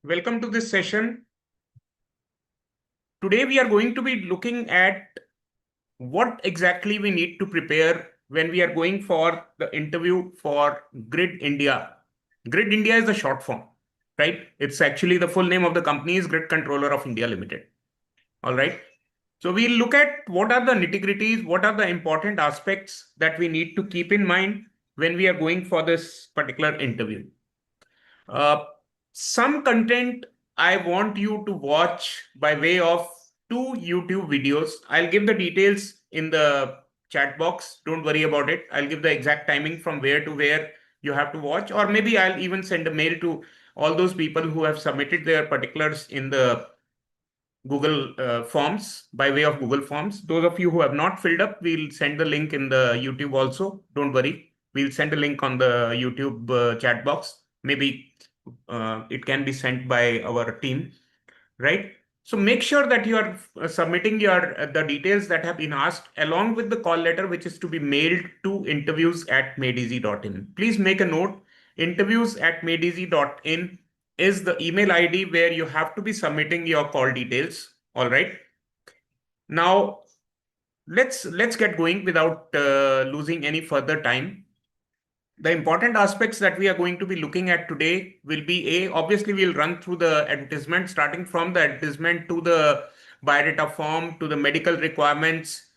Welcome to this session. Today we are going to be looking at what exactly we need to prepare when we are going for the interview for Grid India. Grid India is the short form, right? It's actually the full name of the company is Grid Controller of India Limited. All right. So we'll look at what are the nitty-gritties, what are the important aspects that we need to keep in mind when we are going for this particular interview. Uh, some content I want you to watch by way of two YouTube videos. I'll give the details in the chat box. Don't worry about it. I'll give the exact timing from where to where you have to watch, or maybe I'll even send a mail to all those people who have submitted their particulars in the Google Forms by way of Google Forms. Those of you who have not filled up, we'll send the link in the YouTube also. Don't worry. We'll send a link on the YouTube chat box. Maybe it can be sent by our team, right? So make sure that you are submitting your the details that have been asked along with the call letter, which is to be mailed to interviews@madeasy.in. Please make a note. Interviews@madeasy.in is the email ID where you have to be submitting your call details. All right. Now let's get going without losing any further time. The important aspects that we are going to be looking at today will be obviously we'll run through the advertisement, starting from the advertisement to the biodata form to the medical requirements.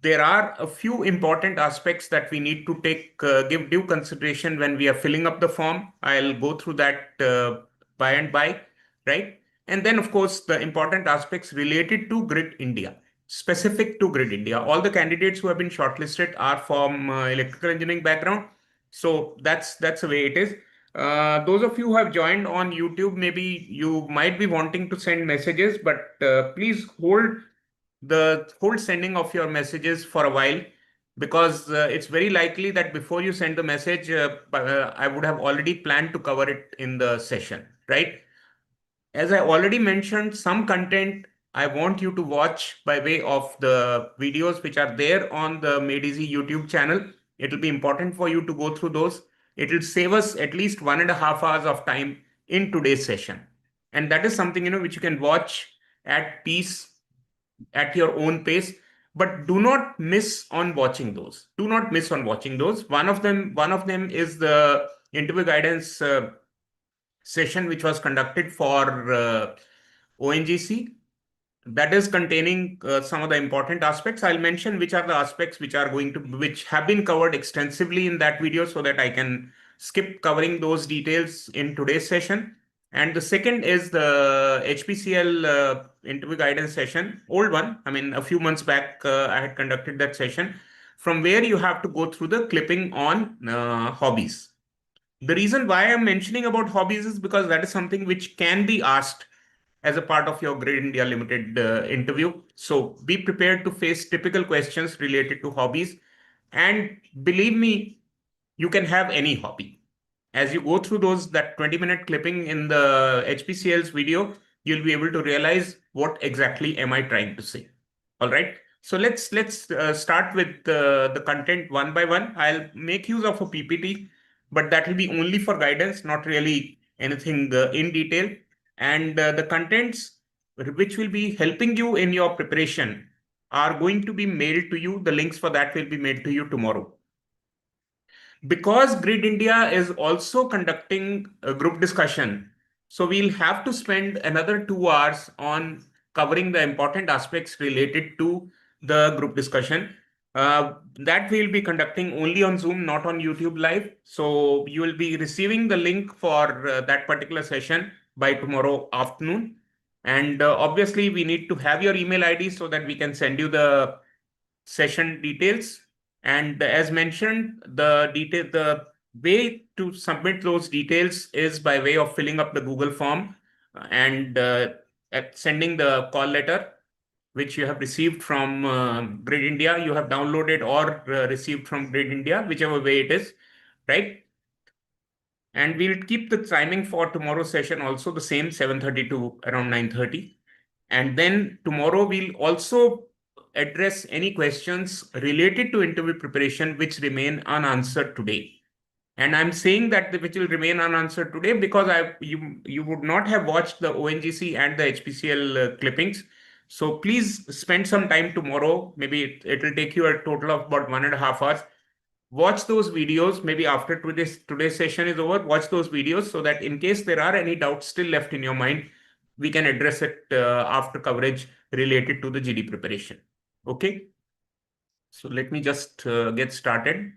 There are a few important aspects that we need to give due consideration when we are filling up the form. I'll go through that by and by, right? And then, of course, the important aspects related to Grid India, specific to Grid India. All the candidates who have been shortlisted are from electrical engineering background, so that's the way it is. Those of you who have joined on YouTube, maybe you might be wanting to send messages, but please hold sending of your messages for a while, because it's very likely that before you send the message, I would have already planned to cover it in the session, right? As I already mentioned, some content I want you to watch by way of the videos which are there on the Made Easy YouTube channel. It will be important for you to go through those. It will save us at least 1.5 hours of time in today's session. And that is something, which you can watch at peace, at your own pace. But do not miss on watching those. Do not miss on watching those. One of them is the interview guidance session which was conducted for ONGC, that is containing some of the important aspects. I'll mention which are the aspects which have been covered extensively in that video, so that I can skip covering those details in today's session. And the second is the HPCL interview guidance session, old one. I mean, a few months back, I had conducted that session, from where you have to go through the clipping on hobbies. The reason why I'm mentioning about hobbies is because that is something which can be asked as a part of your Grid India Limited interview. So be prepared to face typical questions related to hobbies. And believe me, you can have any hobby. As you go through that 20-minute clipping in the HPCL's video, you'll be able to realize what exactly am I trying to say. All right. So let's start with the content one by one. I'll make use of a PPT, but that will be only for guidance, not really anything in detail. And the contents which will be helping you in your preparation are going to be mailed to you. The links for that will be mailed to you tomorrow. Because Grid India is also conducting a group discussion, so we'll have to spend another 2 hours on covering the important aspects related to the group discussion. That we'll be conducting only on Zoom, not on YouTube Live. So you will be receiving the link for that particular session by tomorrow afternoon. And obviously, we need to have your email ID so that we can send you the session details. And as mentioned, the way to submit those details is by way of filling up the Google form and sending the call letter, which you have received from Grid India, you have downloaded or received from Grid India, whichever way it is, right? And we'll keep the timing for tomorrow's session also the same, 7:30 to around 9:30. And then tomorrow we'll also address any questions related to interview preparation which remain unanswered today. And I'm saying that which will remain unanswered today because you would not have watched the ONGC and the HPCL clippings. So please spend some time tomorrow. Maybe it will take you a total of about 1.5 hours. Watch those videos. Maybe after today's session is over, watch those videos so that in case there are any doubts still left in your mind, we can address it after coverage related to the GD preparation. Okay. So let me just get started.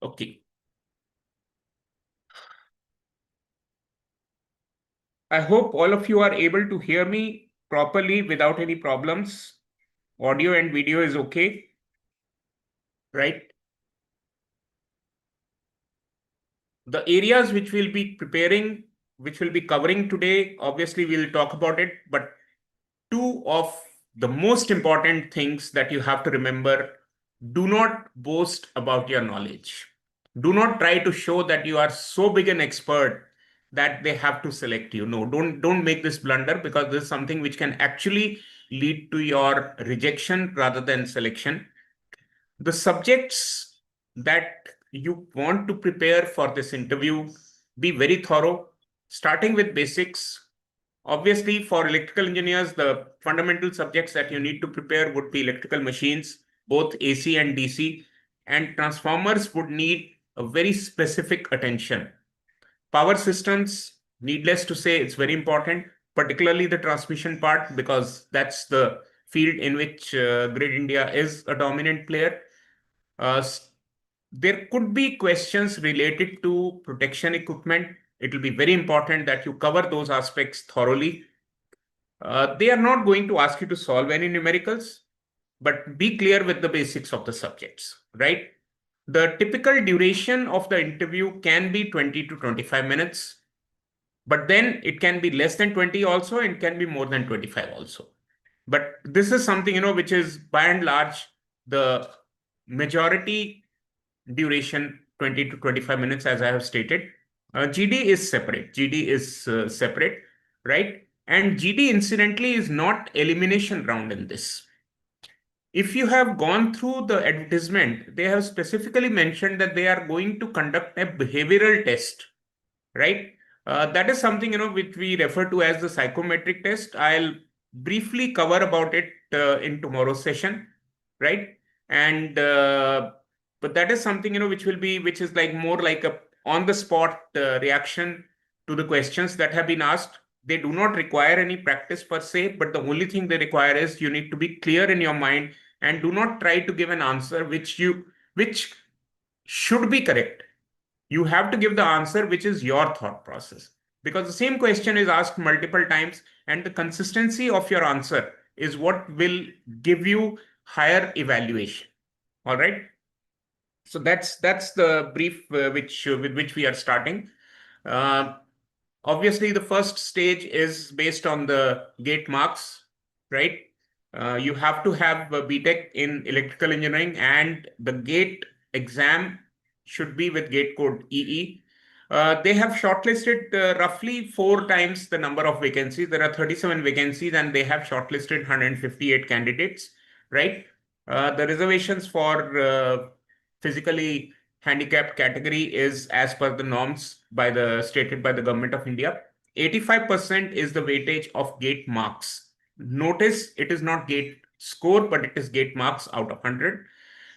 Okay. I hope all of you are able to hear me properly without any problems. Audio and video is okay, right? The areas which we'll be preparing, which we'll be covering today, obviously we'll talk about it, but two of the most important things that you have to remember: do not boast about your knowledge. Do not try to show that you are so big an expert that they have to select you. No, don't make this blunder, because this is something which can actually lead to your rejection rather than selection. The subjects that you want to prepare for this interview, be very thorough, starting with basics. Obviously, for electrical engineers, the fundamental subjects that you need to prepare would be electrical machines, both AC and DC, and transformers would need a very specific attention. Power systems, needless to say, it's very important, particularly the transmission part, because that's the field in which Grid India is a dominant player. Uh, there could be questions related to protection equipment. It will be very important that you cover those aspects thoroughly. They are not going to ask you to solve any numericals, but be clear with the basics of the subjects, right? The typical duration of the interview can be 20 to 25 minutes, but then it can be less than 20 also, and can be more than 25 also. But this is something, which is by and large the majority duration, 20 to 25 minutes, as I have stated. GD is separate. GD is separate, right? And GD, incidentally, is not elimination round in this. If you have gone through the advertisement, they have specifically mentioned that they are going to conduct a behavioral test, right? That is something, which we refer to as the psychometric test. I'll briefly cover about it in tomorrow's session, right? And but that is something, which is like more like a on the spot reaction to the questions that have been asked. They do not require any practice per se, but the only thing they require is you need to be clear in your mind, and do not try to give an answer which should be correct. You have to give the answer which is your thought process, because the same question is asked multiple times, and the consistency of your answer is what will give you higher evaluation. All right. So that's the brief with which we are starting. uh, Obviously, the first stage is based on the gate marks, right? You have to have a BTech in electrical engineering, and the gate exam should be with gate code EE. They have shortlisted roughly 4 times the number of vacancies. There are 37 vacancies, and they have shortlisted 158 candidates, right? The reservations for physically handicapped category is as per the norms by the stated by the government of India. 85% is the weightage of gate marks. Notice it is not gate score, but it is gate marks out of 100.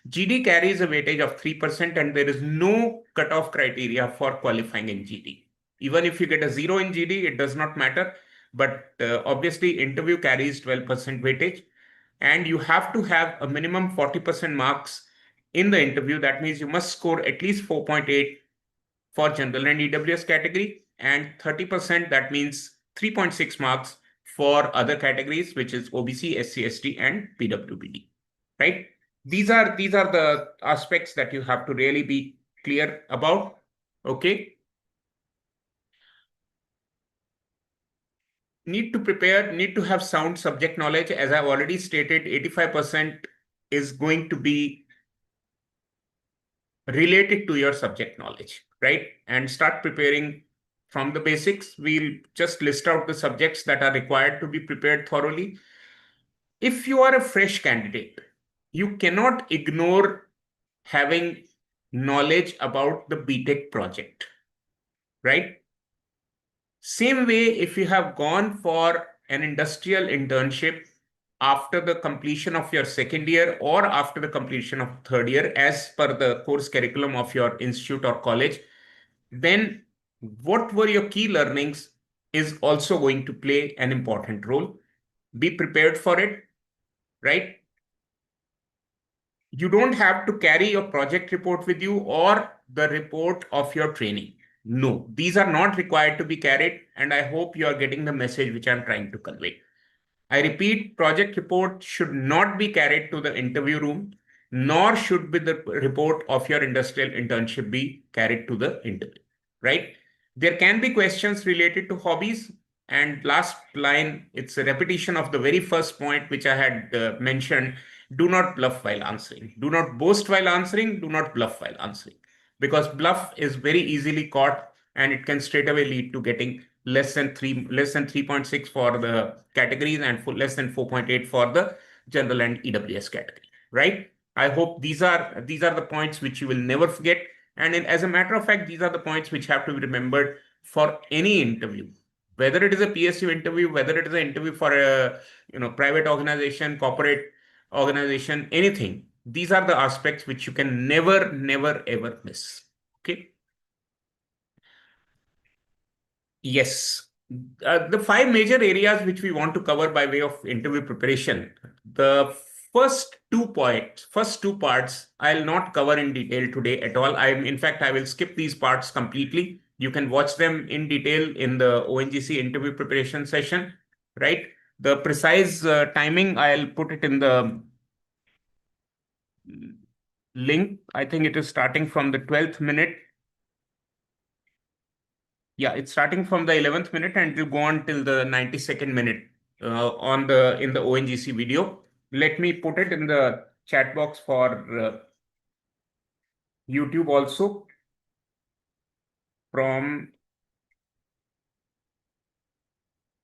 GD carries a weightage of 3%, and there is no cutoff criteria for qualifying in GD. Even if you get a 0 in GD, it does not matter. But obviously, interview carries 12% weightage, and you have to have a minimum 40% marks in the interview. That means you must score at least 4.8 for general and EWS category, and 30%, that means 3.6 marks for other categories, which is OBC, SC, ST, and PWBD, right? These are the aspects that you have to really be clear about. Okay. Need to have sound subject knowledge. As I've already stated, 85% is going to be related to your subject knowledge, right? And start preparing from the basics. We'll just list out the subjects that are required to be prepared thoroughly. If you are a fresh candidate, you cannot ignore having knowledge about the BTech project, right? Same way, if you have gone for an industrial internship after the completion of your second year or after the completion of third year, as per the course curriculum of your institute or college, then what were your key learnings is also going to play an important role. Be prepared for it, right? You don't have to carry your project report with you or the report of your training. No, these are not required to be carried, and I hope you are getting the message which I'm trying to convey. I repeat, project report should not be carried to the interview room, nor should be the report of your industrial internship be carried to the interview, right? There can be questions related to hobbies. And last line, it's a repetition of the very first point which I had mentioned. Do not bluff while answering. Do not boast while answering. Do not bluff while answering. Because bluff is very easily caught and it can straight away lead to getting less than 3.6 for the categories and less than 4.8 for the general and EWS category, right? I hope these are the points which you will never forget. And as a matter of fact, these are the points which have to be remembered for any interview, whether it is a PSU interview, whether it is an interview for a private organization, corporate organization, anything. These are the aspects which you can never, never, ever miss. Okay. Yes. The five major areas which we want to cover by way of interview preparation. The first two parts, I'll not cover in detail today at all. In fact, I will skip these parts completely. You can watch them in detail in the ONGC interview preparation session, right? The precise timing, I'll put it in the link. I think it is starting from the 12th minute. Yeah, it's starting from the 11th minute and it will go on till the 92nd minute in the ONGC video. Let me put it in the chat box for YouTube also from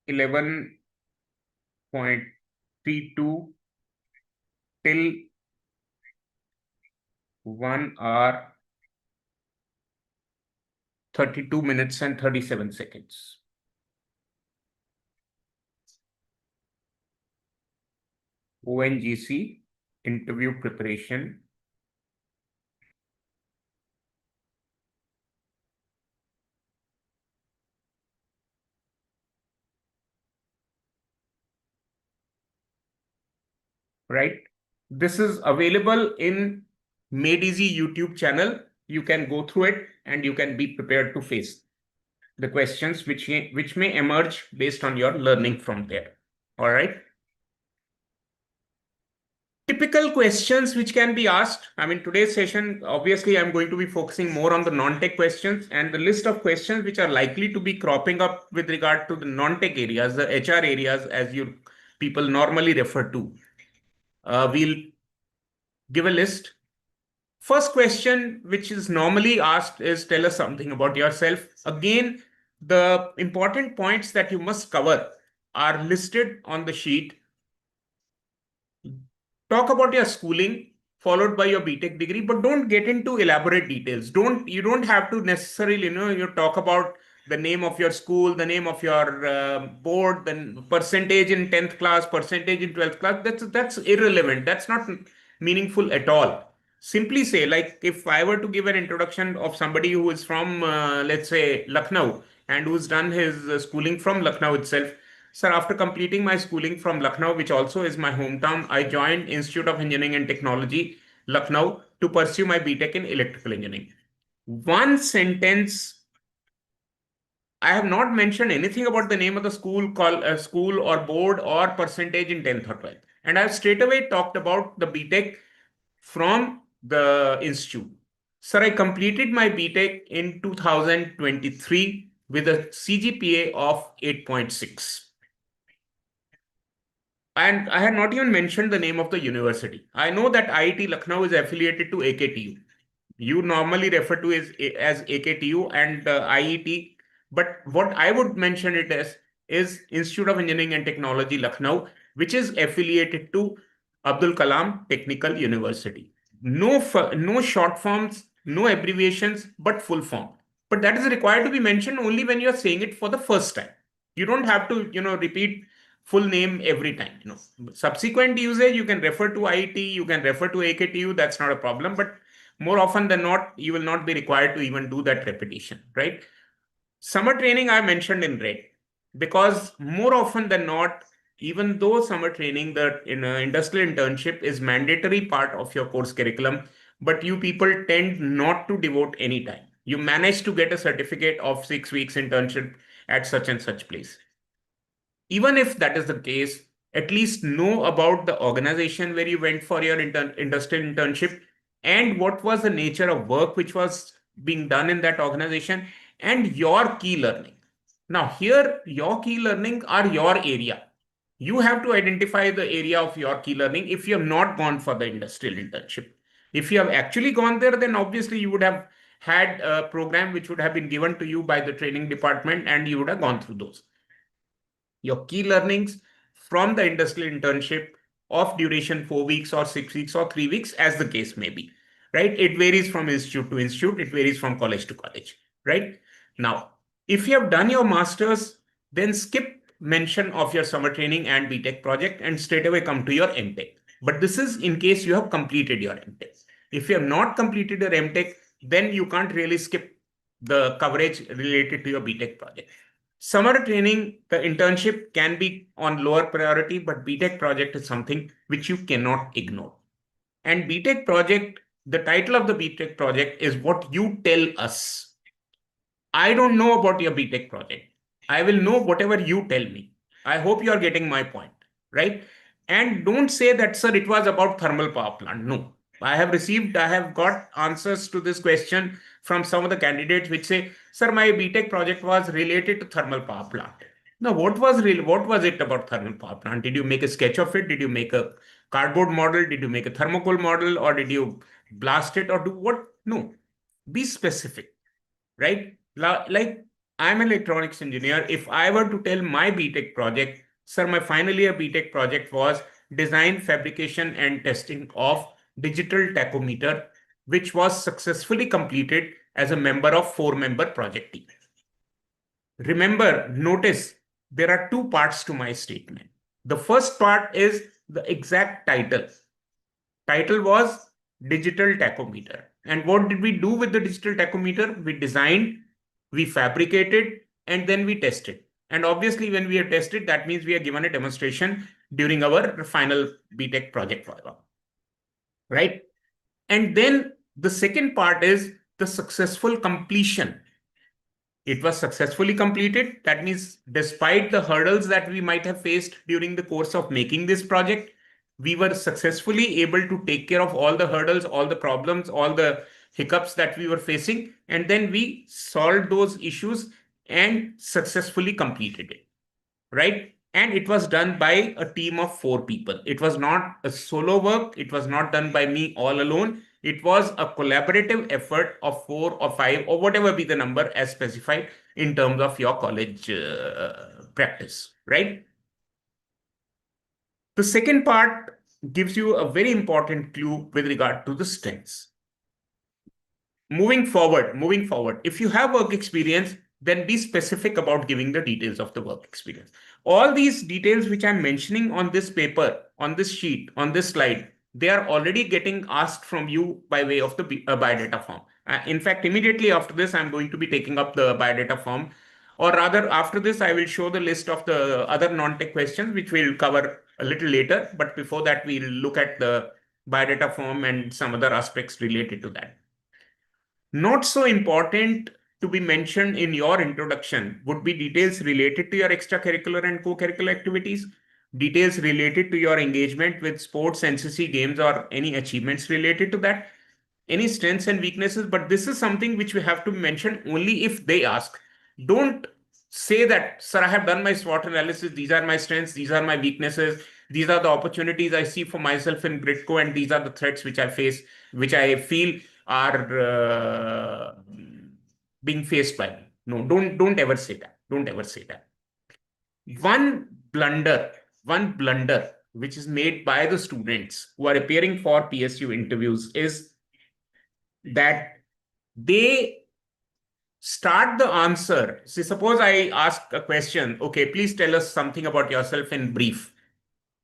11:32 till 1 hour 32 minutes and 37 seconds. ONGC interview preparation. Right? This is available in Made Easy YouTube channel. You can go through it and you can be prepared to face the questions which may emerge based on your learning from there. All right. Typical questions which can be asked. I mean, today's session, obviously, I'm going to be focusing more on the non-tech questions, and the list of questions which are likely to be cropping up with regard to the non-tech areas, the HR areas, as you people normally refer to. We'll give a list. First question, which is normally asked, is tell us something about yourself. Again, the important points that you must cover are listed on the sheet. Talk about your schooling, followed by your BTech degree, but don't get into elaborate details. You don't have to necessarily, you talk about the name of your school, the name of your board, then percentage in 10th class, percentage in 12th class. That's irrelevant. That's not meaningful at all. Simply say, like, if I were to give an introduction of somebody who is from, let's say, Lucknow, and who's done his schooling from Lucknow itself. Sir, after completing my schooling from Lucknow, which also is my hometown, I joined Institute of Engineering and Technology, Lucknow, to pursue my BTech in electrical engineering. One sentence I have not mentioned anything about the name of the school, call school or board or percentage in 10th or 12th. And I've straight away talked about the BTech from the institute. Sir, I completed my BTech in 2023 with a CGPA of 8.6. And I had not even mentioned the name of the university. I know that IIT Lucknow is affiliated to AKTU. You normally refer to as AKTU and IET, but what I would mention it as is Institute of Engineering and Technology Lucknow, which is affiliated to Abdul Kalam Technical University. No short forms, no abbreviations, but full form. But that is required to be mentioned only when you are saying it for the first time. You don't have to, repeat full name every time. Subsequent usage, you can refer to IIT, you can refer to AKTU. That's not a problem. But more often than not, you will not be required to even do that repetition, right? Summer training I mentioned in red because more often than not, even though summer training, the industrial internship is mandatory part of your course curriculum, but you people tend not to devote any time. You manage to get a certificate of 6 weeks internship at such and such place. Even if that is the case, at least know about the organization where you went for your industrial internship and what was the nature of work which was being done in that organization and your key learning. Now, here, your key learning are your area. You have to identify the area of your key learning if you have not gone for the industrial internship. If you have actually gone there, then obviously you would have had a program which would have been given to you by the training department and you would have gone through those. Your key learnings from the industrial internship of duration 4 weeks or 6 weeks or 3 weeks, as the case may be, right? It varies from institute to institute, it varies from college to college, right? Now, if you have done your master's, then skip mention of your summer training and BTech project and straight away come to your MTech. But this is in case you have completed your MTech. If you have not completed your MTech, then you can't really skip the coverage related to your BTech project. Summer training, the internship can be on lower priority, but BTech project is something which you cannot ignore. And BTech project, the title of the BTech project is what you tell us. I don't know about your BTech project. I will know whatever you tell me. I hope you are getting my point, right? And don't say that, sir, it was about thermal power plant. No, I have got answers to this question from some of the candidates which say, sir, my BTech project was related to thermal power plant. Now, what was it about thermal power plant? Did you make a sketch of it? Did you make a cardboard model? Did you make a thermocol model? Or did you blast it or do what? No. Be specific, right? Like I'm an electronics engineer. If I were to tell my BTech project, sir, my final year BTech project was design, fabrication, and testing of digital tachometer, which was successfully completed as a member of 4-member project team. Remember, notice there are two parts to my statement. The first part is the exact title. Title was digital tachometer. And what did we do with the digital tachometer? We designed, we fabricated, and then we tested. And obviously, when we have tested, that means we are given a demonstration during our final BTech project, right? And then the second part is the successful completion. It was successfully completed. That means despite the hurdles that we might have faced during the course of making this project, we were successfully able to take care of all the hurdles, all the problems, all the hiccups that we were facing. And then we solved those issues and successfully completed it, right? And it was done by a team of 4 people. It was not a solo work. It was not done by me all alone. It was a collaborative effort of 4 or 5 or whatever be the number as specified in terms of your college practice, right? The second part gives you a very important clue with regard to the strengths. Moving forward, if you have work experience, then be specific about giving the details of the work experience. All these details which I'm mentioning on this paper, on this sheet, on this slide, they are already getting asked from you by way of the biodata form. In fact, immediately after this, I'm going to be taking up the biodata form. Or rather, after this, I will show the list of the other non-tech questions, which we'll cover a little later. But before that, we'll look at the biodata form and some other aspects related to that. Not so important to be mentioned in your introduction would be details related to your extracurricular and co-curricular activities, details related to your engagement with sports, NCC games, or any achievements related to that, any strengths and weaknesses. But this is something which we have to mention only if they ask. Don't say that, sir, I have done my SWOT analysis. These are my strengths. These are my weaknesses. These are the opportunities I see for myself in Gridco, and these are the threats which I face, which I feel are being faced by me. No, don't ever say that. Don't ever say that. One blunder, one blunder which is made by the students who are appearing for PSU interviews is that they start the answer. See, suppose I ask a question, okay, please tell us something about yourself in brief.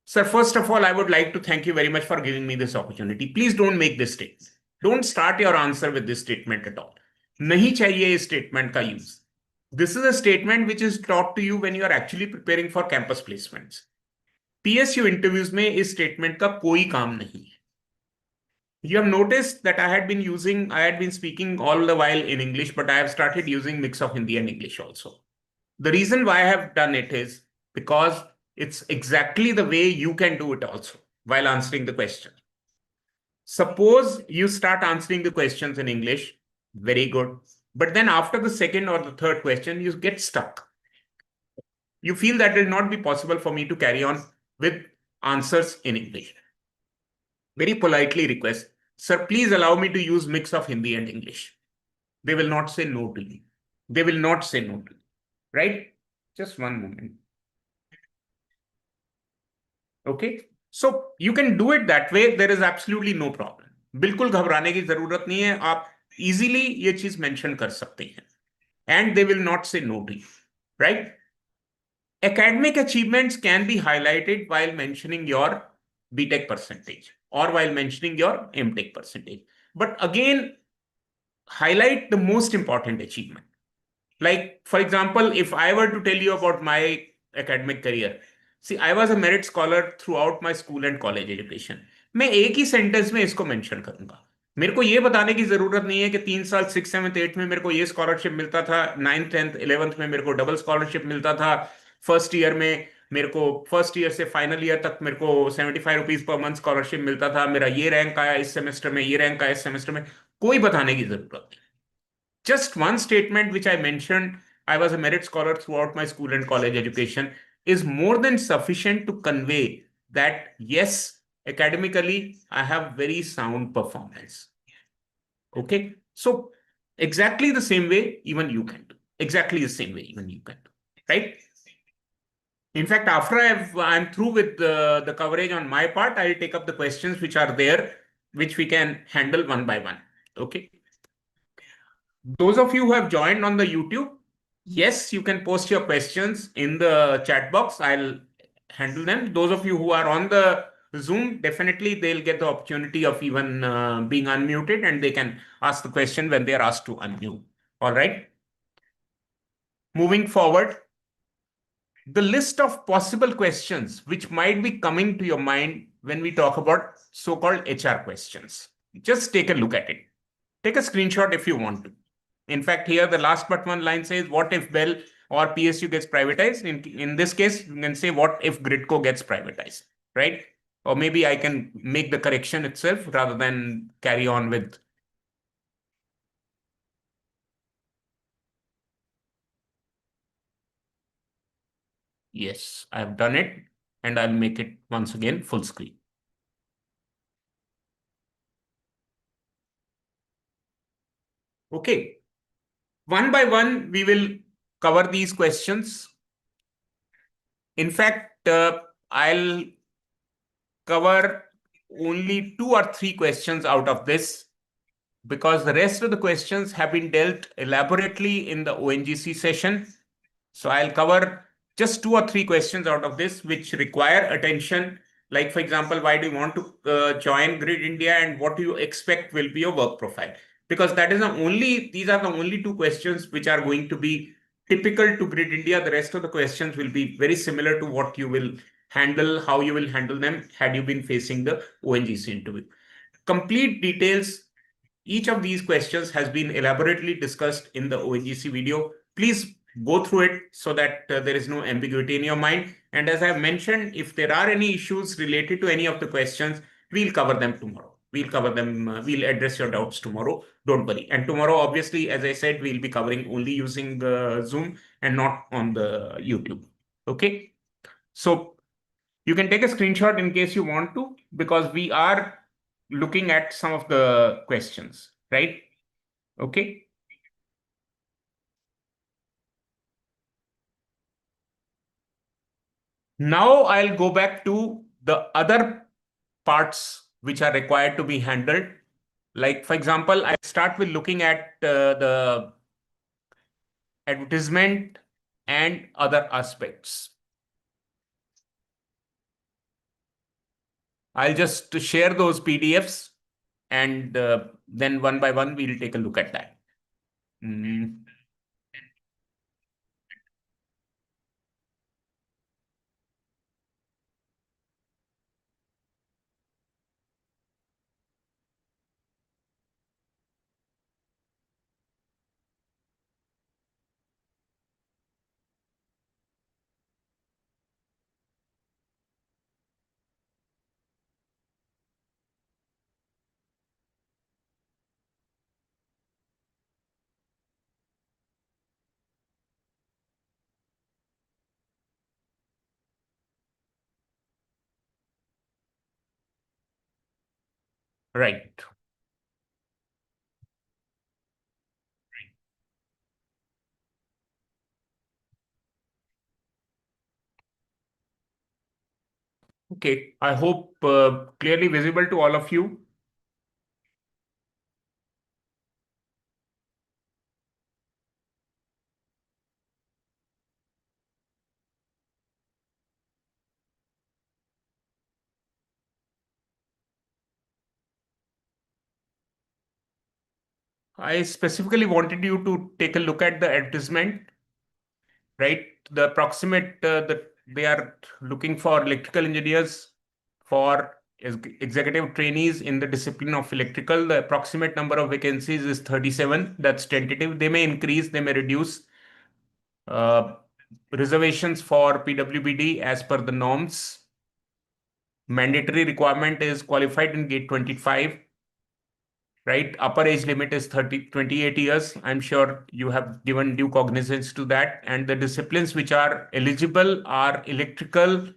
Sir, first of all, I would like to thank you very much for giving me this opportunity. Please don't make this statement. Don't start your answer with this statement at all. नहीं चाहिए इस statement का use. This is a statement which is taught to you when you are actually preparing for campus placements. PSU interviews में इस statement का कोई काम नहीं है. You have noticed that I had been speaking all the while in English, but I have started using mix of Hindi and English also. The reason why I have done it is because it's exactly the way you can do it also while answering the question. Suppose you start answering the questions in English, very good. But then after the second or the third question, you get stuck. You feel that it will not be possible for me to carry on with answers in English. Very politely request, sir, please allow me to use mix of Hindi and English. They will not say no to you. They will not say no to you, right? Just one moment. Okay. So you can do it that way. There is absolutely no problem. बिल्कुल घबराने की जरूरत नहीं है. आप easily ये चीज mention कर सकते हैं. And they will not say no to you, right? Academic achievements can be highlighted while mentioning your BTech percentage or while mentioning your MTech percentage. But again, highlight the most important achievement. Like, for example, if I were to tell you about my academic career, see, I was a merit scholar throughout my school and college education. मैं एक ही sentence में इसको mention करूंगा. मेरे को ये बताने की जरूरत नहीं है कि 3 साल 6, 7, 8 में मेरे को ये स्कॉलरशिप मिलता था, 9th, 10th, 11th में मेरे को डबल स्कॉलरशिप मिलता था, फर्स्ट ईयर में मेरे को फर्स्ट ईयर से फाइनल ईयर तक मेरे को ₹75 पर मंथ स्कॉलरशिप मिलता था, मेरा ये रैंक आया इस सेमेस्टर में, ये रैंक आया इस सेमेस्टर में. कोई बताने की जरूरत नहीं. Just one statement which I mentioned, I was a merit scholar throughout my school and college education, is more than sufficient to convey that yes, academically I have very sound performance. Okay, so exactly the same way even you can do. Exactly the same way even you can do, right? In fact, after I'm through with the coverage on my part, I'll take up the questions which are there, which we can handle one by one. Okay. Those of you who have joined on the YouTube, yes, you can post your questions in the chat box. I'll handle them. Those of you who are on the Zoom, definitely they'll get the opportunity of even being unmuted, and they can ask the question when they are asked to unmute. All right. Moving forward, the list of possible questions which might be coming to your mind when we talk about so-called HR questions. Just take a look at it. Take a screenshot if you want to. In fact, here the last but one line says, what if Bell or PSU gets privatized? In this case, you can say, what if Gridco gets privatized, right? Or maybe I can make the correction itself rather than carry on with. Yes, I've done it, and I'll make it once again full screen. Okay. One by one, we will cover these questions. In fact, I'll cover only 2 or 3 questions out of this, because the rest of the questions have been dealt elaborately in the ONGC session. So I'll cover just 2 or 3 questions out of this which require attention. Like, for example, why do you want to join Grid India, and what do you expect will be your work profile? Because these are the only 2 questions which are going to be typical to Grid India. The rest of the questions will be very similar to what you will handle, how you will handle them had you been facing the ONGC interview. Complete details Each of these questions has been elaborately discussed in the ONGC video. Please go through it so that there is no ambiguity in your mind. And as I have mentioned, if there are any issues related to any of the questions, we'll cover them tomorrow. We'll cover them, we'll address your doubts tomorrow. Don't worry. And tomorrow, obviously, as I said, we'll be covering only using the Zoom and not on the YouTube. Okay. So you can take a screenshot in case you want to, because we are looking at some of the questions, right? Okay. Now I'll go back to the other parts which are required to be handled. Like, for example, I start with looking at the advertisement and other aspects. I'll just share those PDFs, and then one by one, we'll take a look at that. Mm, right. Okay. I hope clearly visible to all of you. I specifically wanted you to take a look at the advertisement, right? The approximate, they are looking for electrical engineers for executive trainees in the discipline of electrical. The approximate number of vacancies is 37. That's tentative. They may increase, they may reduce. Uh, Reservations for PWBD as per the norms. Mandatory requirement is qualified in gate 25, right? Upper age limit is 28 years. I'm sure you have given due cognizance to that. And the disciplines which are eligible are electrical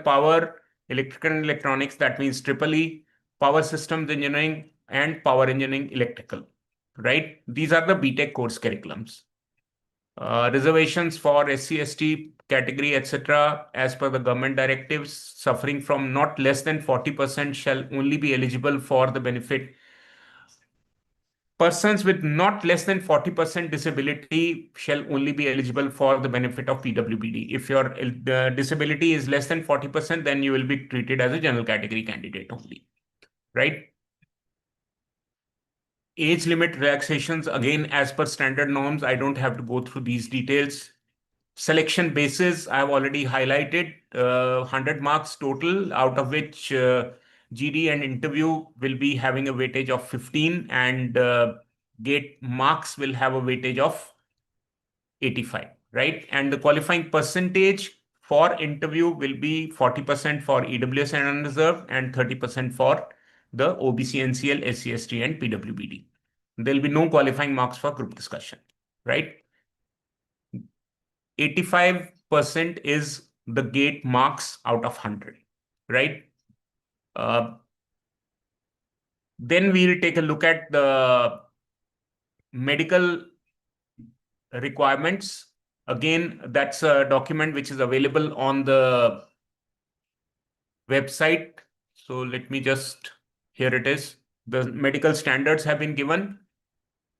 power, electrical and electronics, that means triple E, power systems engineering, and power engineering electrical, right? These are the BTech course curriculums. Reservations for SC, ST category, etc., as per the government directives, suffering from not less than 40% shall only be eligible for the benefit. Persons with not less than 40% disability shall only be eligible for the benefit of PWBD. If your disability is less than 40%, then you will be treated as a general category candidate only, right? Age limit relaxations, again, as per standard norms. I don't have to go through these details. Selection basis, I've already highlighted 100 marks total, out of which GD and interview will be having a weightage of 15, and gate marks will have a weightage of 85, right? And the qualifying percentage for interview will be 40% for EWS and unreserved, and 30% for the OBC, NCL, SC, ST, and PWBD. There'll be no qualifying marks for group discussion, right? 85% is the gate marks out of 100, right? Uh, then we'll take a look at the medical requirements. Again, that's a document which is available on the website. So let me just, here it is. The medical standards have been given.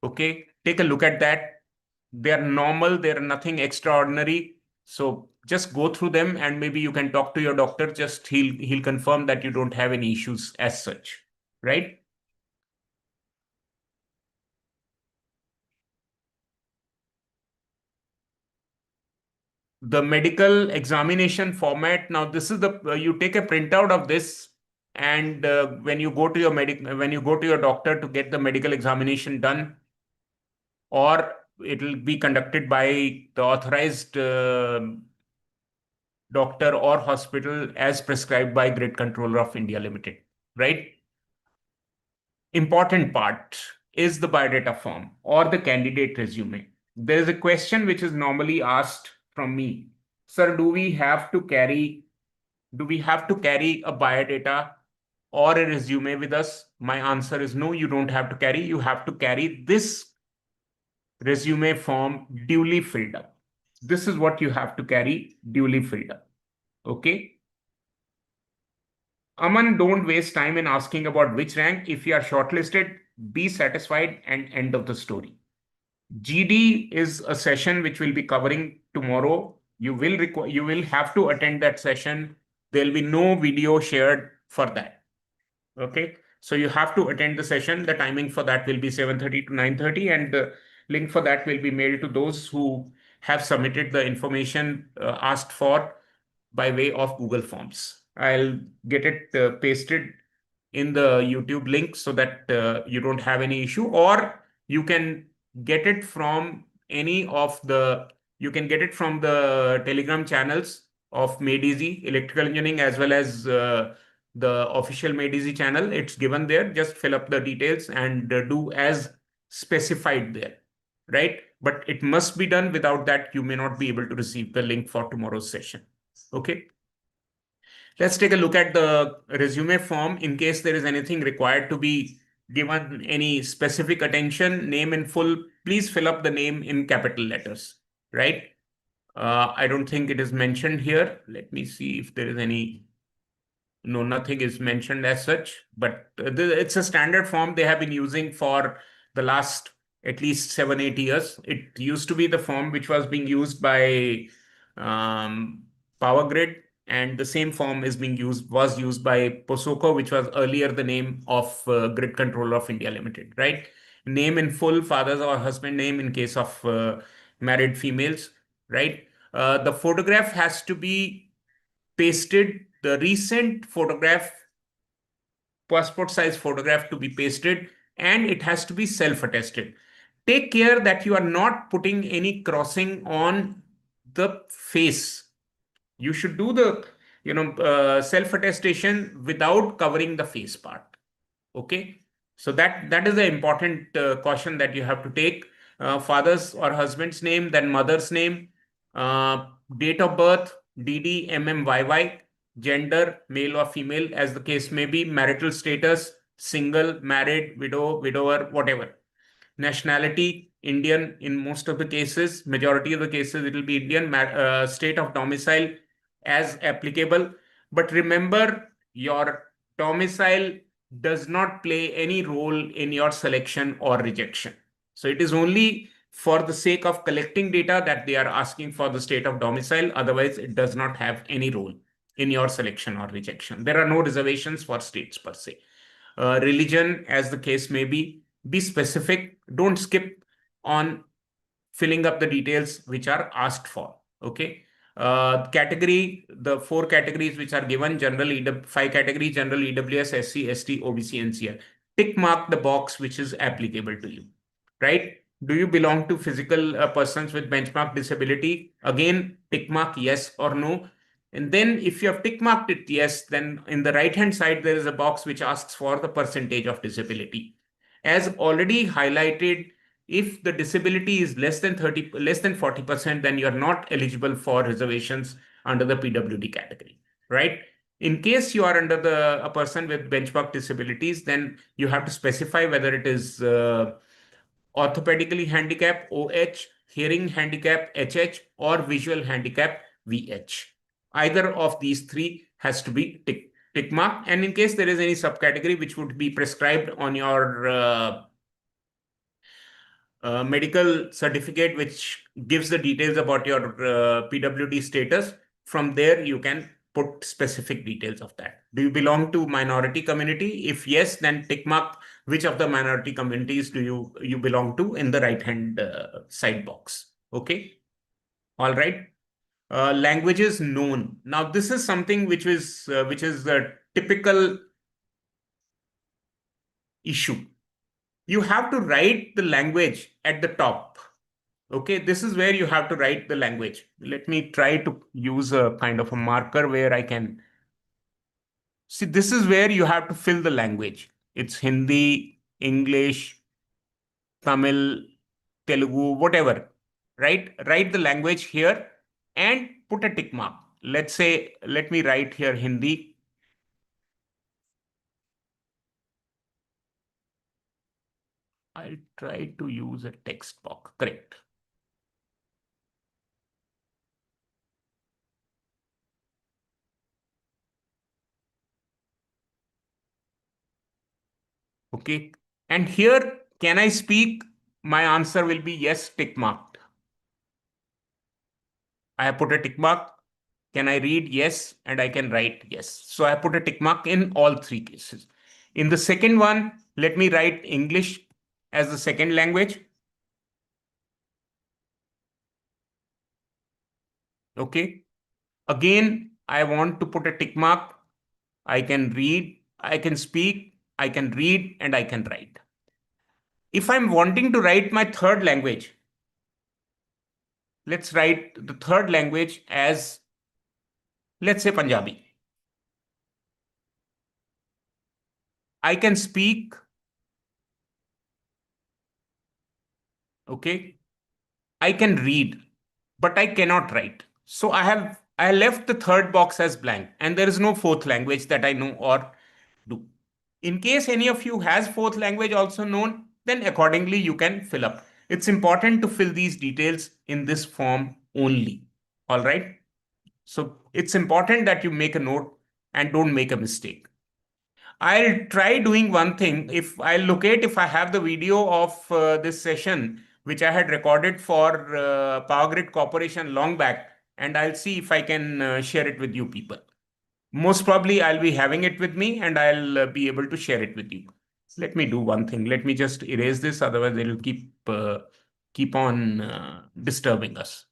Okay, take a look at that. They are normal, they are nothing extraordinary. So just go through them, and maybe you can talk to your doctor. Just he'll confirm that you don't have any issues as such, right? The medical examination format. Now, this is the you take a printout of this, and when you go to your doctor to get the medical examination done, or it will be conducted by the authorized doctor or hospital as prescribed by Grid Controller of India Limited, right? Important part is the biodata form or the candidate resume. There is a question which is normally asked from me, sir, do we have to carry a biodata or a resume with us? My answer is no, you don't have to carry. You have to carry this resume form duly filled up. This is what you have to carry duly filled up. Okay. Aman, don't waste time in asking about which rank. If you are shortlisted, be satisfied and end of the story. GD is a session which we'll be covering tomorrow. You will have to attend that session. There'll be no video shared for that. Okay. So you have to attend the session. The timing for that will be 7:30 to 9:30, and the link for that will be mailed to those who have submitted the information asked for by way of Google Forms. I'll get it pasted in the YouTube link so that you don't have any issue, or you can get it from any of the you can get it from the Telegram channels of Made Easy Electrical Engineering, as well as the official Made Easy channel. It's given there. Just fill up the details and do as specified there, right? But it must be done. Without that, you may not be able to receive the link for tomorrow's session. Okay. Let's take a look at the resume form in case there is anything required to be given any specific attention. Name in full, please fill up the name in capital letters, right? I don't think it is mentioned here. Let me see if there is any. No, nothing is mentioned as such, but it's a standard form they have been using for the last at least 7, 8 years. It used to be the form which was being used by Power Grid, and the same form was used by Posoco, which was earlier the name of Grid Controller of India Limited, right? Name in full, father's or husband name in case of married females, right? The photograph has to be pasted, the recent photograph, passport size photograph to be pasted, and it has to be self-attested. Take care that you are not putting any crossing on the face. You should do the self-attestation without covering the face part. Okay. So that is the important caution that you have to take. Father's or husband's name, then mother's name, uh, date of birth, DD, MMYY, gender, male or female, as the case may be, marital status, single, married, widow, widower, whatever. Nationality, Indian in most of the cases, majority of the cases, it will be Indian. State of domicile as applicable. But remember, your domicile does not play any role in your selection or rejection. So it is only for the sake of collecting data that they are asking for the state of domicile. Otherwise, it does not have any role in your selection or rejection. There are no reservations for states per se. Religion, as the case may be specific. Don't skip on filling up the details which are asked for. Okay. Category, the 4 categories which are given, general, 5 categories, general, EWS, SC, ST, OBC, NCR. Tick mark the box which is applicable to you, right? Do you belong to physical persons with benchmark disability? Again, tick mark yes or no. And then if you have tick marked it yes, then in the right hand side, there is a box which asks for the percentage of disability. As already highlighted, if the disability is less than 40%, then you are not eligible for reservations under the PWD category, right? In case you are under a person with benchmark disabilities, then you have to specify whether it is orthopedically handicapped, OH, hearing handicap, HH, or visual handicap, VH. Either of these three has to be tick mark. And in case there is any subcategory which would be prescribed on your medical certificate, which gives the details about your PWD status, from there you can put specific details of that. Do you belong to minority community? If yes, then tick mark which of the minority communities do you belong to in the right hand side box. Okay. All right. Languages known. Now this is something which is typical issue. You have to write the language at the top. Okay, this is where you have to write the language. Let me try to use a kind of a marker where I can see. This is where you have to fill the language. It's Hindi, English, Tamil, Telugu, whatever. Write the language here and put a tick mark. Let's say, let me write here Hindi. I'll try to use a text box. Correct. Okay. And here, can I speak? My answer will be yes, tick marked. I have put a tick mark. Can I read? Yes. And I can write yes. So I put a tick mark in all three cases. In the second one, let me write English as the second language. Okay. Again, I want to put a tick mark. I can read, I can speak, I can read, and I can write. If I'm wanting to write my third language, let's write the third language as, let's say, Punjabi. I can speak, okay, I can read, but I cannot write. So I left the third box as blank, and there is no fourth language that I know or do. In case any of you has fourth language also known, then accordingly you can fill up. It's important to fill these details in this form only. All right. So it's important that you make a note and don't make a mistake. I'll try doing one thing. If I locate, if I have the video of this session, which I had recorded for Power Grid Corporation long back, and I'll see if I can share it with you people. Most probably, I'll be having it with me and I'll be able to share it with you. Let me do one thing. Let me just erase this, otherwise, it'll keep on disturbing us.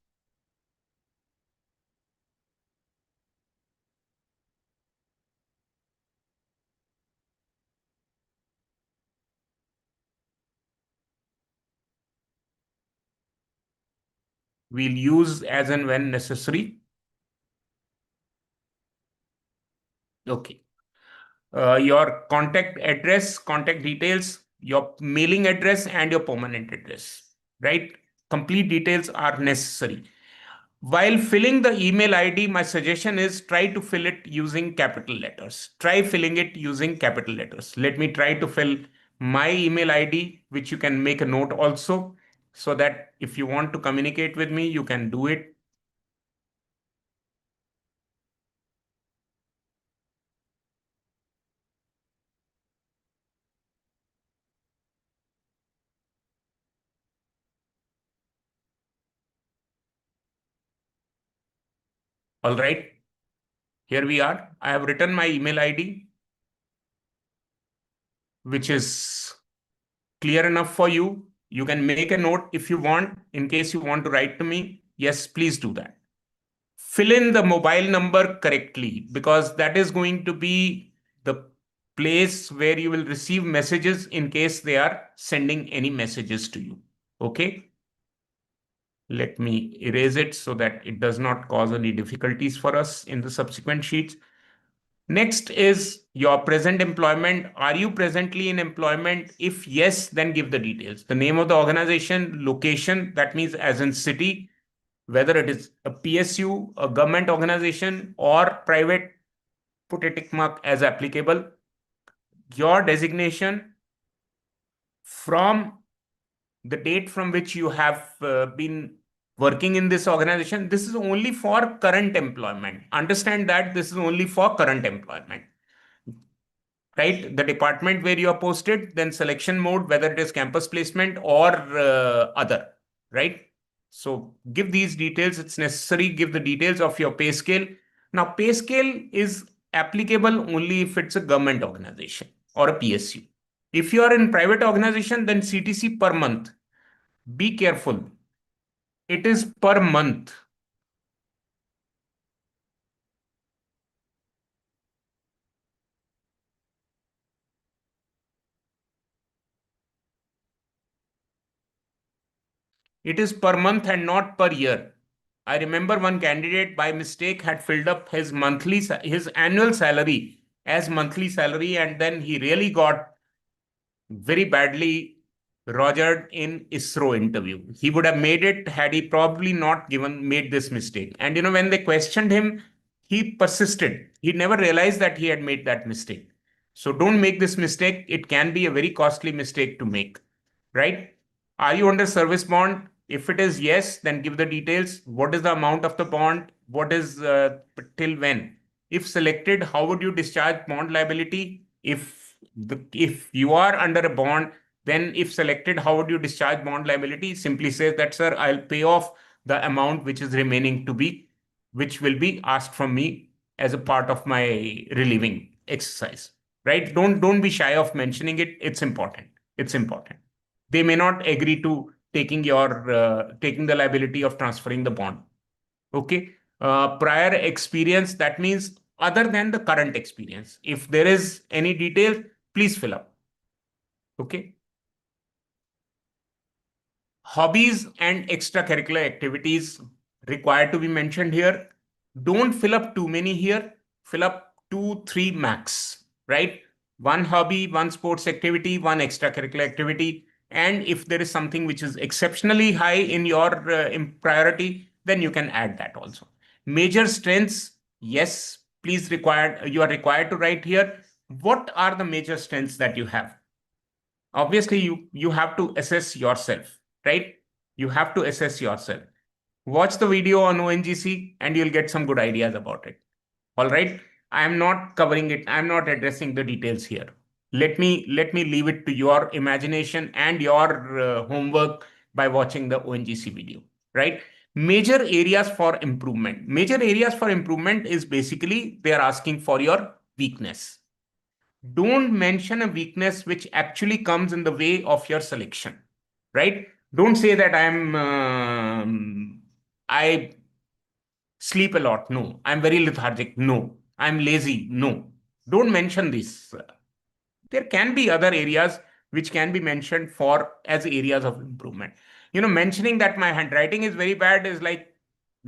We'll use as and when necessary. Okay. Your contact address, contact details, your mailing address, and your permanent address, right? Complete details are necessary. While filling the email ID, my suggestion is try to fill it using capital letters. Try filling it using capital letters. Let me try to fill my email ID, which you can make a note also, so that if you want to communicate with me, you can do it. All right. Here we are. I have written my email ID, which is clear enough for you. You can make a note if you want, in case you want to write to me. Yes, please do that. Fill in the mobile number correctly, because that is going to be the place where you will receive messages in case they are sending any messages to you. Okay. Let me erase it so that it does not cause any difficulties for us in the subsequent sheets. Next is your present employment. Are you presently in employment? If yes, then give the details. The name of the organization, location, that means as in city, whether it is a PSU, a government organization, or private, put a tick mark as applicable. Your designation from the date from which you have been working in this organization. This is only for current employment. Understand that this is only for current employment. Right? The department where you are posted, then selection mode, whether it is campus placement or other, right? So give these details. It's necessary. Give the details of your pay scale. Now, pay scale is applicable only if it's a government organization or a PSU. If you are in private organization, then CTC per month. Be careful. It is per month. It is per month and not per year. I remember one candidate by mistake had filled up his annual salary as monthly salary, and then he really got very badly rogered in ISRO interview. He would have made it had he probably not given made this mistake. And when they questioned him, he persisted. He never realized that he had made that mistake. So don't make this mistake. It can be a very costly mistake to make, right? Are you under service bond? If it is yes, then give the details. What is the amount of the bond? What is till when? If selected, how would you discharge bond liability? If you are under a bond, then if selected, how would you discharge bond liability? Simply says that, sir, I'll pay off the amount which is remaining to be, which will be asked from me as a part of my relieving exercise. Right? Don't be shy of mentioning it. It's important. It's important. They may not agree to taking the liability of transferring the bond. Okay. Prior experience, that means other than the current experience. If there is any detail, please fill up. Okay. Hobbies and extracurricular activities required to be mentioned here. Don't fill up too many here. Fill up 2, 3 max, right? One hobby, one sports activity, one extracurricular activity. And if there is something which is exceptionally high in your in priority, then you can add that also. Major strengths, yes, you are required to write here. What are the major strengths that you have? Obviously you have to assess yourself, right? You have to assess yourself. Watch the video on ONGC and you'll get some good ideas about it. All right. I am not covering it. I'm not addressing the details here. Let me leave it to your imagination and your homework by watching the ONGC video, right? Major areas for improvement is basically they are asking for your weakness. Don't mention a weakness which actually comes in the way of your selection, right? Don't say that I sleep a lot. No. I'm very lethargic. No. I'm lazy. No. Don't mention this. There can be other areas which can be mentioned for as areas of improvement. Mentioning that my handwriting is very bad is like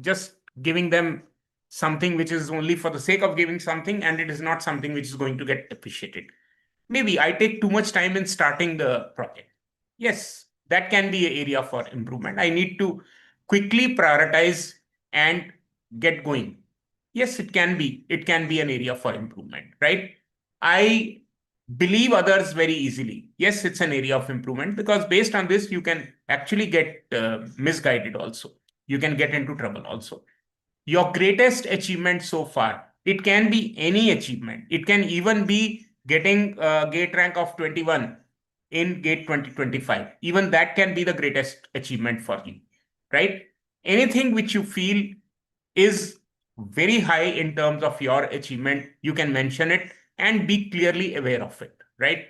just giving them something which is only for the sake of giving something, and it is not something which is going to get appreciated. Maybe I take too much time in starting the project. Yes, that can be an area for improvement. I need to quickly prioritize and get going. Yes, it can be. It can be an area for improvement, right? I believe others very easily. Yes, it's an area of improvement because based on this, you can actually get misguided also. You can get into trouble also. Your greatest achievement so far. It can be any achievement. It can even be getting a gate rank of 21 in gate 2025. Even that can be the greatest achievement for you, right? Anything which you feel is very high in terms of your achievement, you can mention it and be clearly aware of it, right?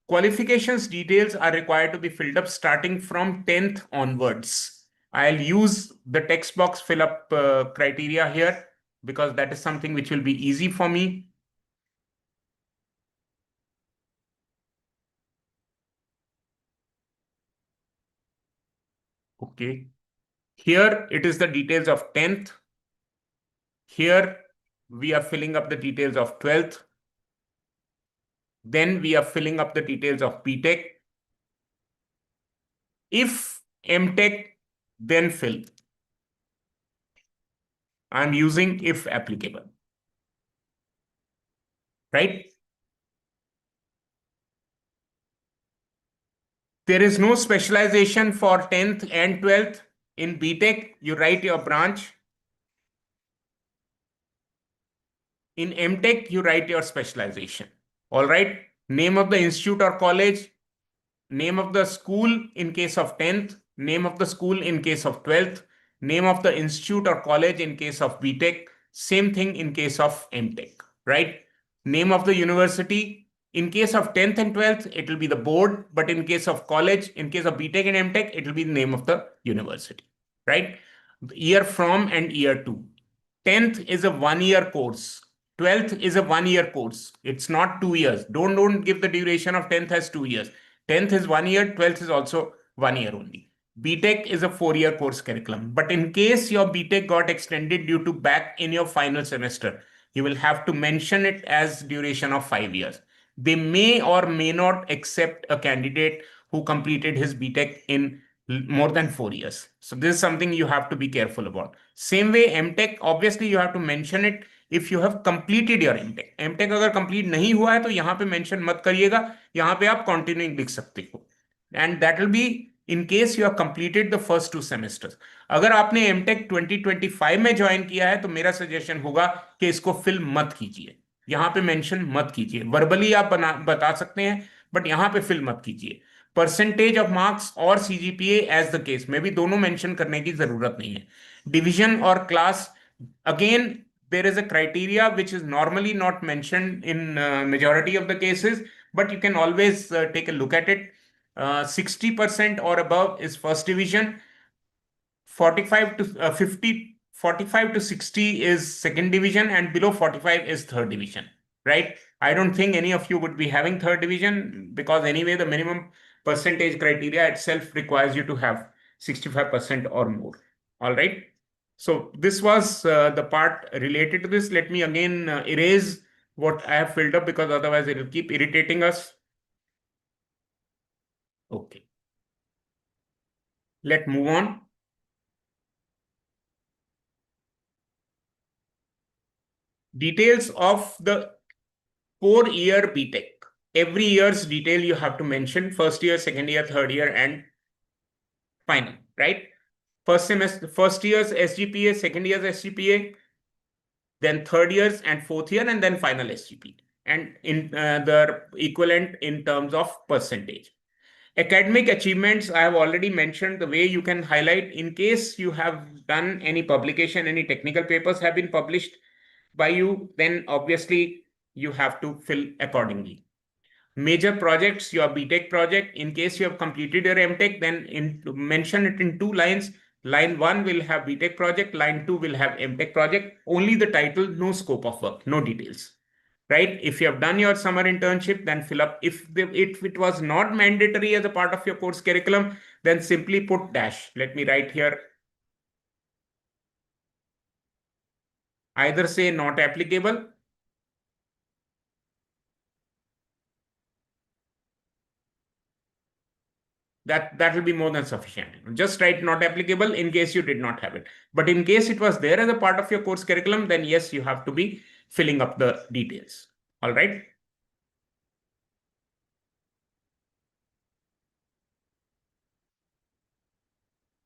Qualifications details are required to be filled up starting from 10th onwards. I'll use the text box fill up criteria here because that is something which will be easy for me. Okay. Here it is the details of 10th. Here we are filling up the details of 12th. Then we are filling up the details of BTech. If MTech, then fill. I'm using if applicable, right? There is no specialization for 10th and 12th. In BTech, you write your branch. In MTech, you write your specialization. All right. Name of the institute or college, name of the school in case of 10th, name of the school in case of 12th, name of the institute or college in case of BTech, same thing in case of MTech, right? Name of the university, in case of 10th and 12th, it will be the board, but in case of college, in case of BTech and MTech, it will be the name of the university, right? Year from and year to. 10th is a 1 year course. 12th is a 1 year course. It's not 2 years. Don't give the duration of 10th as 2 years. 10th is 1 year, 12th is also 1 year only. BTech is a 4 year course curriculum. But in case your BTech got extended due to back in your final semester, you will have to mention it as duration of 5 years. They may or may not accept a candidate who completed his BTech in more than 4 years. So this is something you have to be careful about. Same way MTech, obviously you have to mention it if you have completed your MTech. MTech अगर complete नहीं हुआ है तो यहाँ पे mention मत करिएगा, यहाँ पे आप continuing लिख सकते हो. And that will be in case you have completed the first 2 semesters. अगर आपने एमटेक 2025 में ज्वाइन किया है तो मेरा सजेशन होगा कि इसको फिल मत कीजिए, यहाँ पे मेंशन मत कीजिए. वर्बली आप बता सकते हैं बट यहाँ पे फिल मत कीजिए. परसेंटेज ऑफ मार्क्स और सीजीपीए एज द केस में भी दोनों मेंशन करने की जरूरत नहीं है. डिवीजन और class, again there is a criteria which is normally not mentioned in majority of the cases, but you can always take a look at it. 60% or above is first division, 45 to 50, 45 to 60 is second division, and below 45 is third division, right? I don't think any of you would be having third division because anyway, the minimum percentage criteria itself requires you to have 65% or more. All right. So this was the part related to this. Let me again erase what I have filled up because otherwise it will keep irritating us. Okay. Let's move on. Details of the 4 year BTech. Every year's detail you have to mention: first year, second year, third year, and final, right? First semester, first year's SGPA, second year's SGPA, then third year's and fourth year, and then final SGPA. And in the equivalent in terms of percentage. Academic achievements, I have already mentioned the way you can highlight in case you have done any publication, any technical papers have been published by you, then obviously you have to fill accordingly. Major projects, your BTech project, in case you have completed your MTech, then mention it in 2 lines. Line 1 will have BTech project, line 2 will have MTech project, only the title, no scope of work, no details. Right? If you have done your summer internship, then fill up. If it was not mandatory as a part of your course curriculum, then simply put dash. Let me write here. Either say not applicable, that will be more than sufficient. Just write not applicable in case you did not have it. But in case it was there as a part of your course curriculum, then yes, you have to be filling up the details. All right.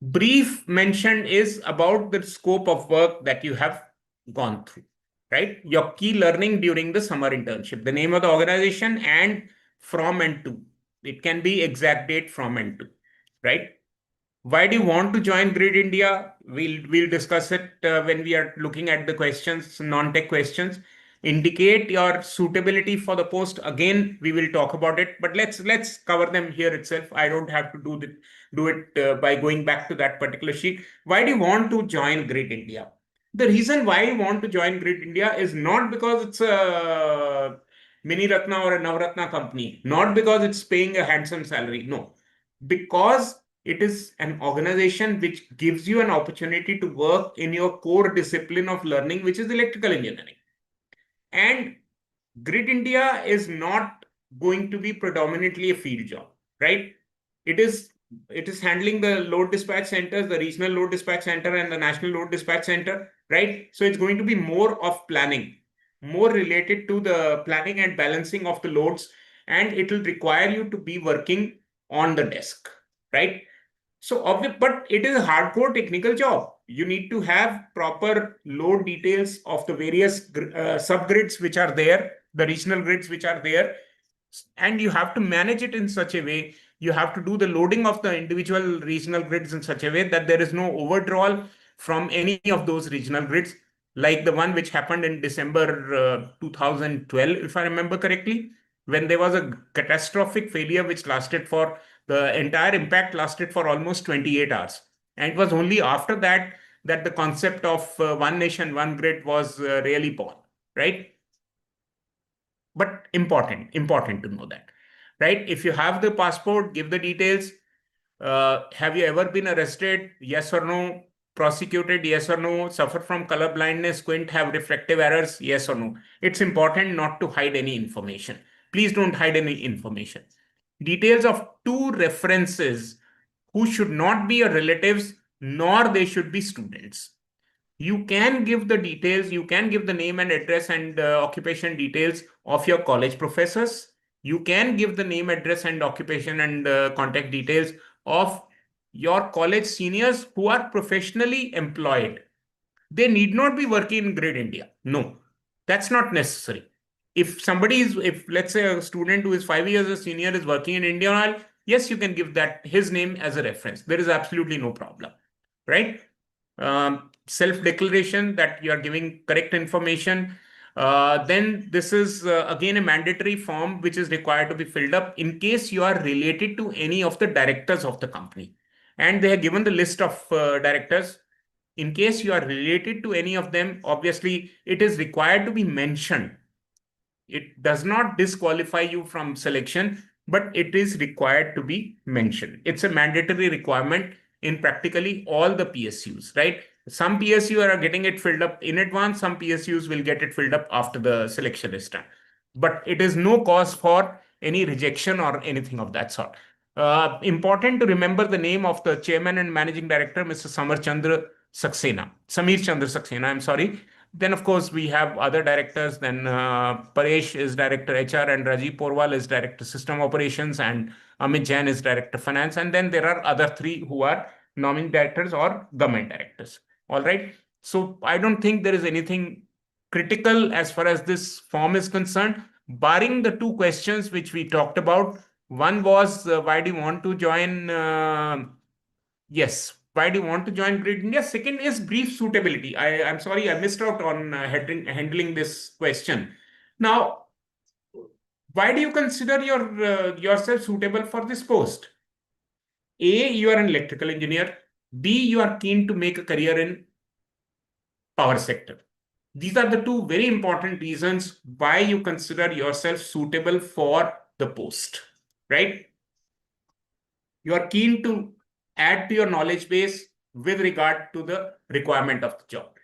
Brief mention is about the scope of work that you have gone through, right? Your key learning during the summer internship, the name of the organization, and from and to. It can be exact date from and to, right? Why do you want to join Grid India? We'll discuss it when we are looking at the questions, non-tech questions. Indicate your suitability for the post. Again, we will talk about it, but let's cover them here itself. I don't have to do it by going back to that particular sheet. Why do you want to join Grid India? The reason why you want to join Grid India is not because it's a mini Ratna or a Navratna company, not because it's paying a handsome salary. No, because it is an organization which gives you an opportunity to work in your core discipline of learning, which is electrical engineering. And Grid India is not going to be predominantly a field job, right? It is handling the load dispatch centers, the regional load dispatch center and the national load dispatch center, right? So it's going to be more of planning, more related to the planning and balancing of the loads, and it will require you to be working on the desk, right? So, but it is a hardcore technical job. You need to have proper load details of the various subgrids which are there, the regional grids which are there, and you have to manage it in such a way. You have to do the loading of the individual regional grids in such a way that there is no overdrawal from any of those regional grids, like the one which happened in December 2012, if I remember correctly, when there was a catastrophic failure which lasted for the entire impact lasted for almost 28 hours. And it was only after that that the concept of one nation, one grid was really born, right? But important to know that, right? If you have the passport, give the details. Have you ever been arrested? Yes or no? Prosecuted? Yes or no? Suffer from color blindness, squint, have refractive errors? Yes or no? It's important not to hide any information. Please don't hide any information. Details of two references who should not be your relatives nor they should be students. You can give the details, you can give the name and address and occupation details of your college professors. You can give the name, address, and occupation and contact details of your college seniors who are professionally employed. They need not be working in Grid India. No, that's not necessary. If let's say a student who is 5 years a senior is working in India Oil, yes, you can give that his name as a reference. There is absolutely no problem, right? Self-declaration that you are giving correct information. Then this is again a mandatory form which is required to be filled up in case you are related to any of the directors of the company. And they have given the list of directors. In case you are related to any of them, obviously it is required to be mentioned. It does not disqualify you from selection, but it is required to be mentioned. It's a mandatory requirement in practically all the PSUs, right? Some PSU are getting it filled up in advance, some PSUs will get it filled up after the selection is done. But it is no cause for any rejection or anything of that sort. Important to remember the name of the chairman and managing director, Mr. Samir Chandra Saxena, I'm sorry. Then, of course, we have other directors. Then Paresh is director HR, and Rajiv Porwal is director system operations, and Amit Jain is director finance. And then there are other three who are nominee directors or government directors. All right. So I don't think there is anything critical as far as this form is concerned, barring the two questions which we talked about. One was why do you want to join? Yes. Why do you want to join Grid India? Second is brief suitability. I'm sorry, I missed out on handling this question. Now, why do you consider yourself suitable for this post? A, you are an electrical engineer. B, you are keen to make a career in power sector. These are the two very important reasons why you consider yourself suitable for the post, right? You are keen to add to your knowledge base with regard to the requirement of the job.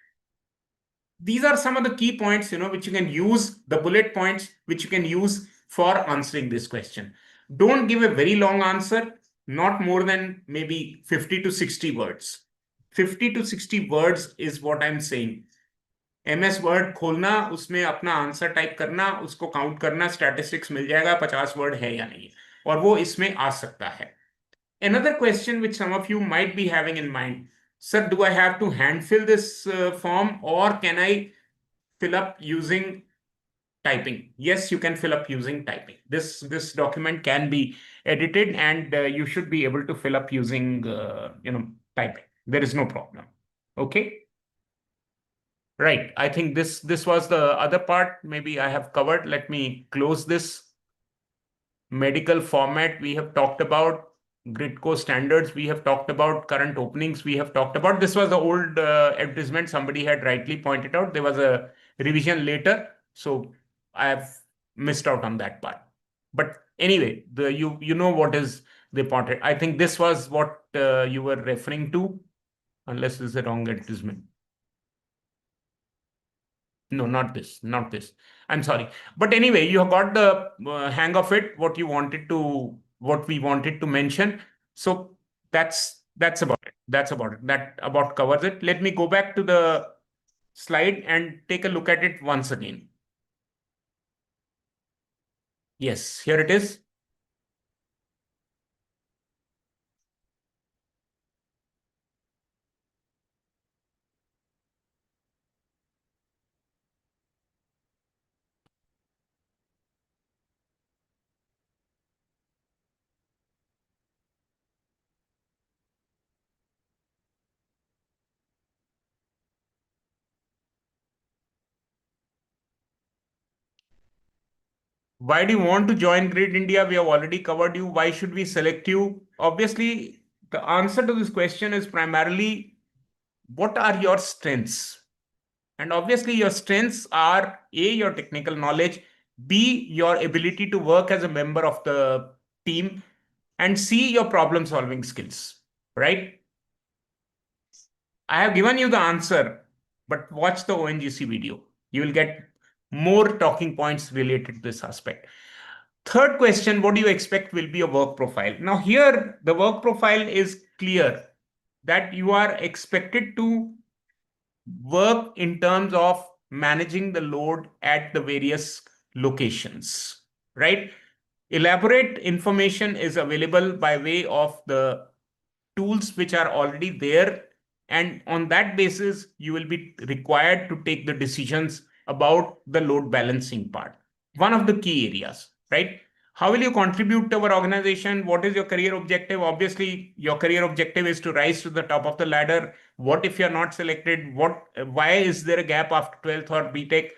These are some of the key points, which you can use, the bullet points, which you can use for answering this question. Don't give a very long answer, not more than maybe 50 to 60 words. 50 to 60 words is what I'm saying. MS word खोलना, उसमें अपना answer type करना, उसको count करना, statistics मिल जाएगा 50 word है या नहीं, और वो इसमें आ सकता है. Another question which some of you might be having in mind, sir, do I have to hand fill this form or can I fill up using typing? Yes, you can fill up using typing. This document can be edited and you should be able to fill up using typing. There is no problem. Okay. Right. I think this was the other part. Maybe I have covered. Let me close this. Medical format we have talked about. Gridco standards we have talked about. Current openings we have talked about. This was the old advertisement. Somebody had rightly pointed out. There was a revision later, so I have missed out on that part. But anyway, you know what is the important. I think this was what you were referring to, unless this is the wrong advertisement. No, not this, not this. I'm sorry. But anyway, you have got the hang of it, what we wanted to mention. So that's about it. That's about it. That about covers it. Let me go back to the slide and take a look at it once again. Yes, here it is. Why do you want to join Grid India? We have already covered you. Why should we select you? Obviously, the answer to this question is primarily what are your strengths? And obviously, your strengths are A, your technical knowledge, B, your ability to work as a member of the team, and see your problem solving skills, right? I have given you the answer, but watch the ONGC video. You will get more talking points related to this aspect. Third question, what do you expect will be a work profile? Now, here the work profile is clear that you are expected to work in terms of managing the load at the various locations, right? Elaborate information is available by way of the tools which are already there. And on that basis, you will be required to take the decisions about the load balancing part. One of the key areas, right? How will you contribute to our organization? What is your career objective? Obviously, your career objective is to rise to the top of the ladder. What if you're not selected? Why is there a gap after 12th or BTech?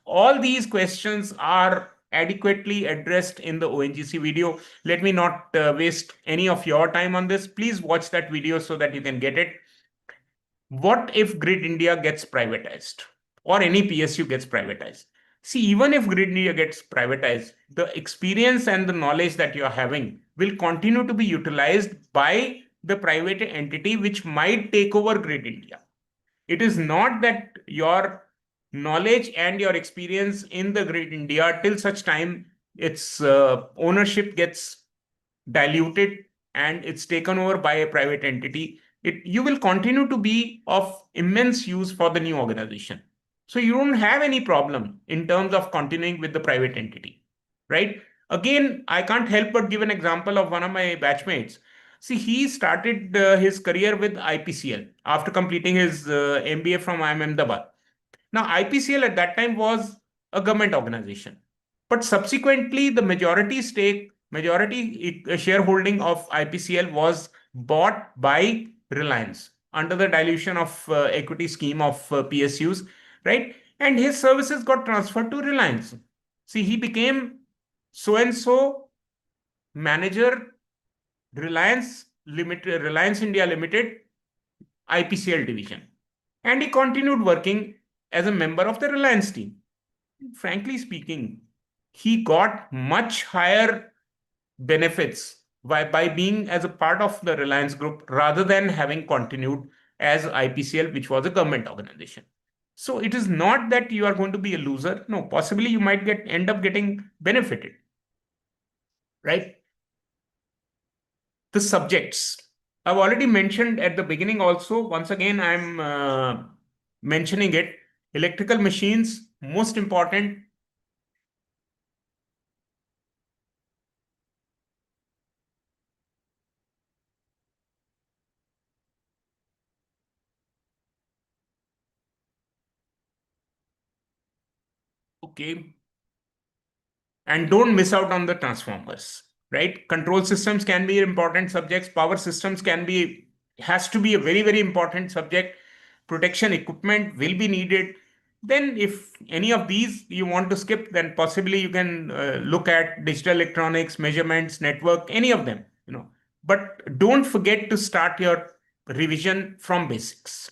All these questions are adequately addressed in the ONGC video. Let me not waste any of your time on this. Please watch that video so that you can get it. What if Grid India gets privatized or any PSU gets privatized? See, even if Grid India gets privatized, the experience and the knowledge that you're having will continue to be utilized by the private entity which might take over Grid India. It is not that your knowledge and your experience in the Grid India till such time its ownership gets diluted and it's taken over by a private entity, you will continue to be of immense use for the new organization. So you don't have any problem in terms of continuing with the private entity, right? Again, I can't help but give an example of one of my batchmates. See, he started his career with IPCL after completing his MBA from IIM Ahmedabad. Now, IPCL at that time was a government organization, but subsequently, the majority shareholding of IPCL was bought by Reliance under the dilution of equity scheme of PSUs, right? And his services got transferred to Reliance. See, he became so and so manager, Reliance Limited, Reliance India Limited, IPCL division, and he continued working as a member of the Reliance team. Frankly speaking, he got much higher benefits by being as a part of the Reliance group rather than having continued as IPCL, which was a government organization. So it is not that you are going to be a loser. No, possibly you might end up getting benefited, right? The subjects. I've already mentioned at the beginning also. Once again, I'm mentioning it. Electrical machines, most important. Okay. And don't miss out on the transformers, right? Control systems can be important subjects. Power systems has to be a very, very important subject. Protection equipment will be needed. Then if any of these you want to skip, then possibly you can look at digital electronics, measurements, network, any of them, but don't forget to start your revision from basics.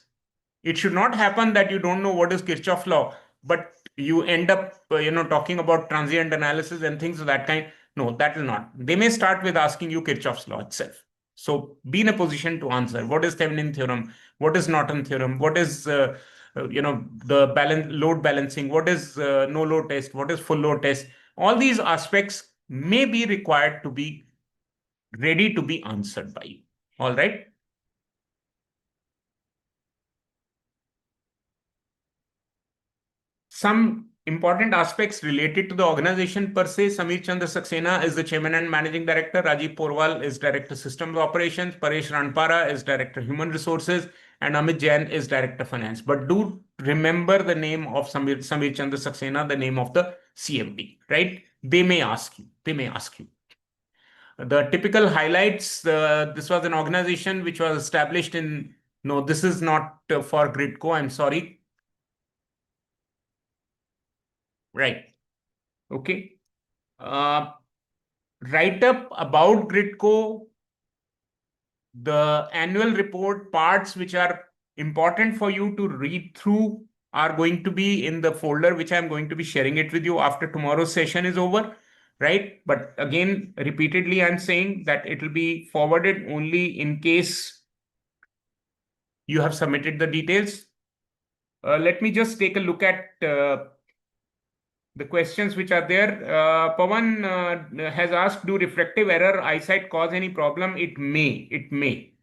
It should not happen that you don't know what is Kirchhoff law, but you end up, talking about transient analysis and things of that kind. No, that will not. They may start with asking you Kirchhoff's law itself. So be in a position to answer. What is Thevenin theorem? What is Norton theorem? What is, the load balancing? What is no load test? What is full load test? All these aspects may be required to be ready to be answered by you. All right. Some important aspects related to the organization per se. Samir Chandra Saxena is the chairman and managing director. Rajiv Porwal is director systems operations. Paresh Ranpara is director human resources. And Amit Jain is director finance. But do remember the name of Samir Chandra Saxena, the name of the CMD, right? They may ask you. They may ask you. The typical highlights, this was an organization which was established in, no, this is not for Gridco, I'm sorry. Right. Okay. Uh, Write up about Gridco, the annual report parts which are important for you to read through are going to be in the folder which I'm going to be sharing it with you after tomorrow's session is over. right? But again, repeatedly, I'm saying that it will be forwarded only in case you have submitted the details. Let me just take a look at the questions which are there. Pawan has asked, do refractive error eyesight cause any problem? It may.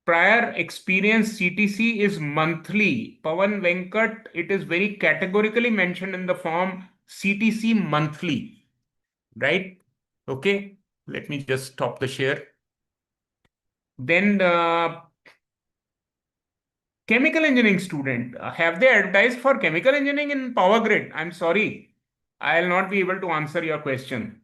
Prior experience CTC is monthly. Pawan Venkat, it is very categorically mentioned in the form CTC monthly, right? Okay, let me just stop the share. Then chemical engineering student, have they advertised for chemical engineering in Power Grid? I'm sorry, I'll not be able to answer your question.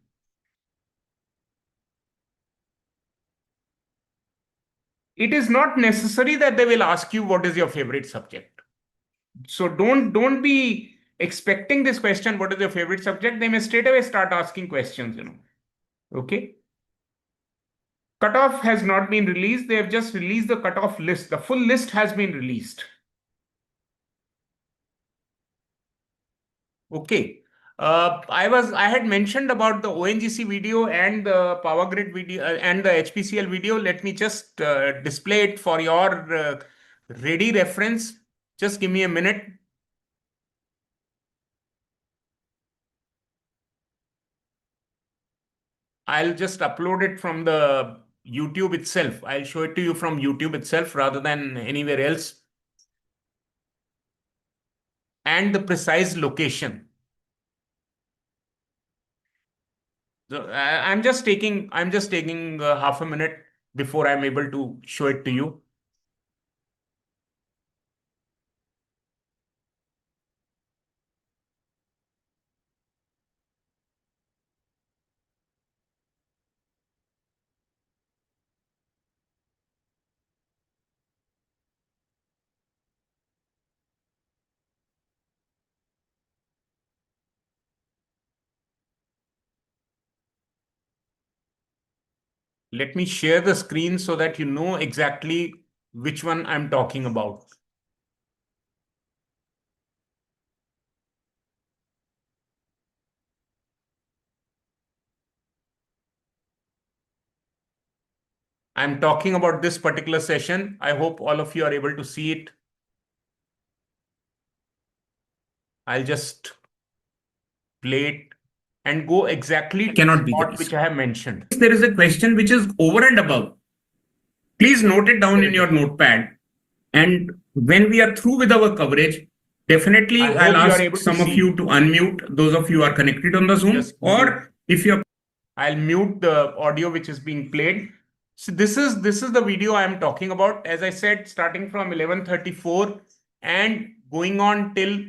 It is not necessary that they will ask you what is your favorite subject. So don't be expecting this question, what is your favorite subject? They may straight away start asking questions. Okay. Cutoff has not been released. They have just released the cutoff list. The full list has been released. Okay. I had mentioned about the ONGC video and the Power Grid video and the HPCL video. Let me just display it for your ready reference. Just give me a minute. I'll just upload it from the YouTube itself. I'll show it to you from YouTube itself rather than anywhere else. And the precise location. So I'm just taking half a minute before I'm able to show it to you. Let me share the screen so that you know exactly which one I'm talking about. I'm talking about this particular session. I hope all of you are able to see it. I'll just play it and go exactly to Cannot the be the spot case. which I have mentioned. If there is a question which is over and above, please note it down Here in it your is. notepad. And when we are through with our coverage, I definitely I'll hope you are ask able to some of you see. to unmute, those of you who are connected on the Zoom, Just give me. or if you're I'll mute the audio which is being played. So this is the video I'm talking about. As I said, starting from 11:34 and going on till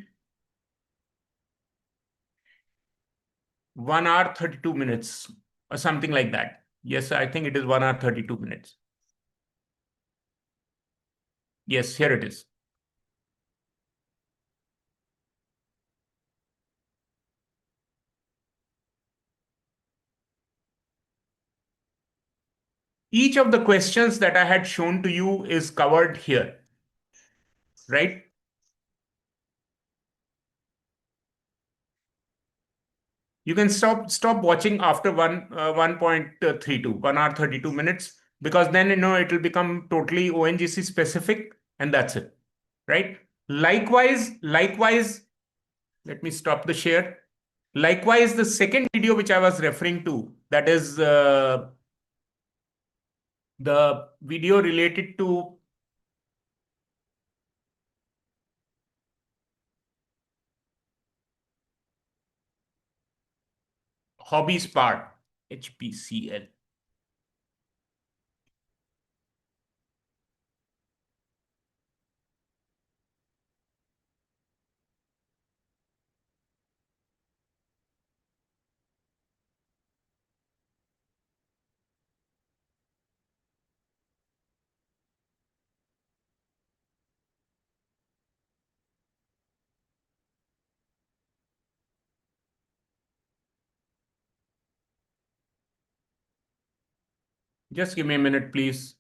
1 hour 32 minutes or something like that. Yes, I think it is 1 hour 32 minutes. Yes, here it is. Each of the questions that I had shown to you is covered here, right? You can stop watching after 1.32, 1 hour 32 minutes, because then it will become totally ONGC specific, and that's it, right? Likewise, let me stop the share. Likewise, the second video which I was referring to, that is the video related to hobbies part, HPCL. Just give me a minute, please.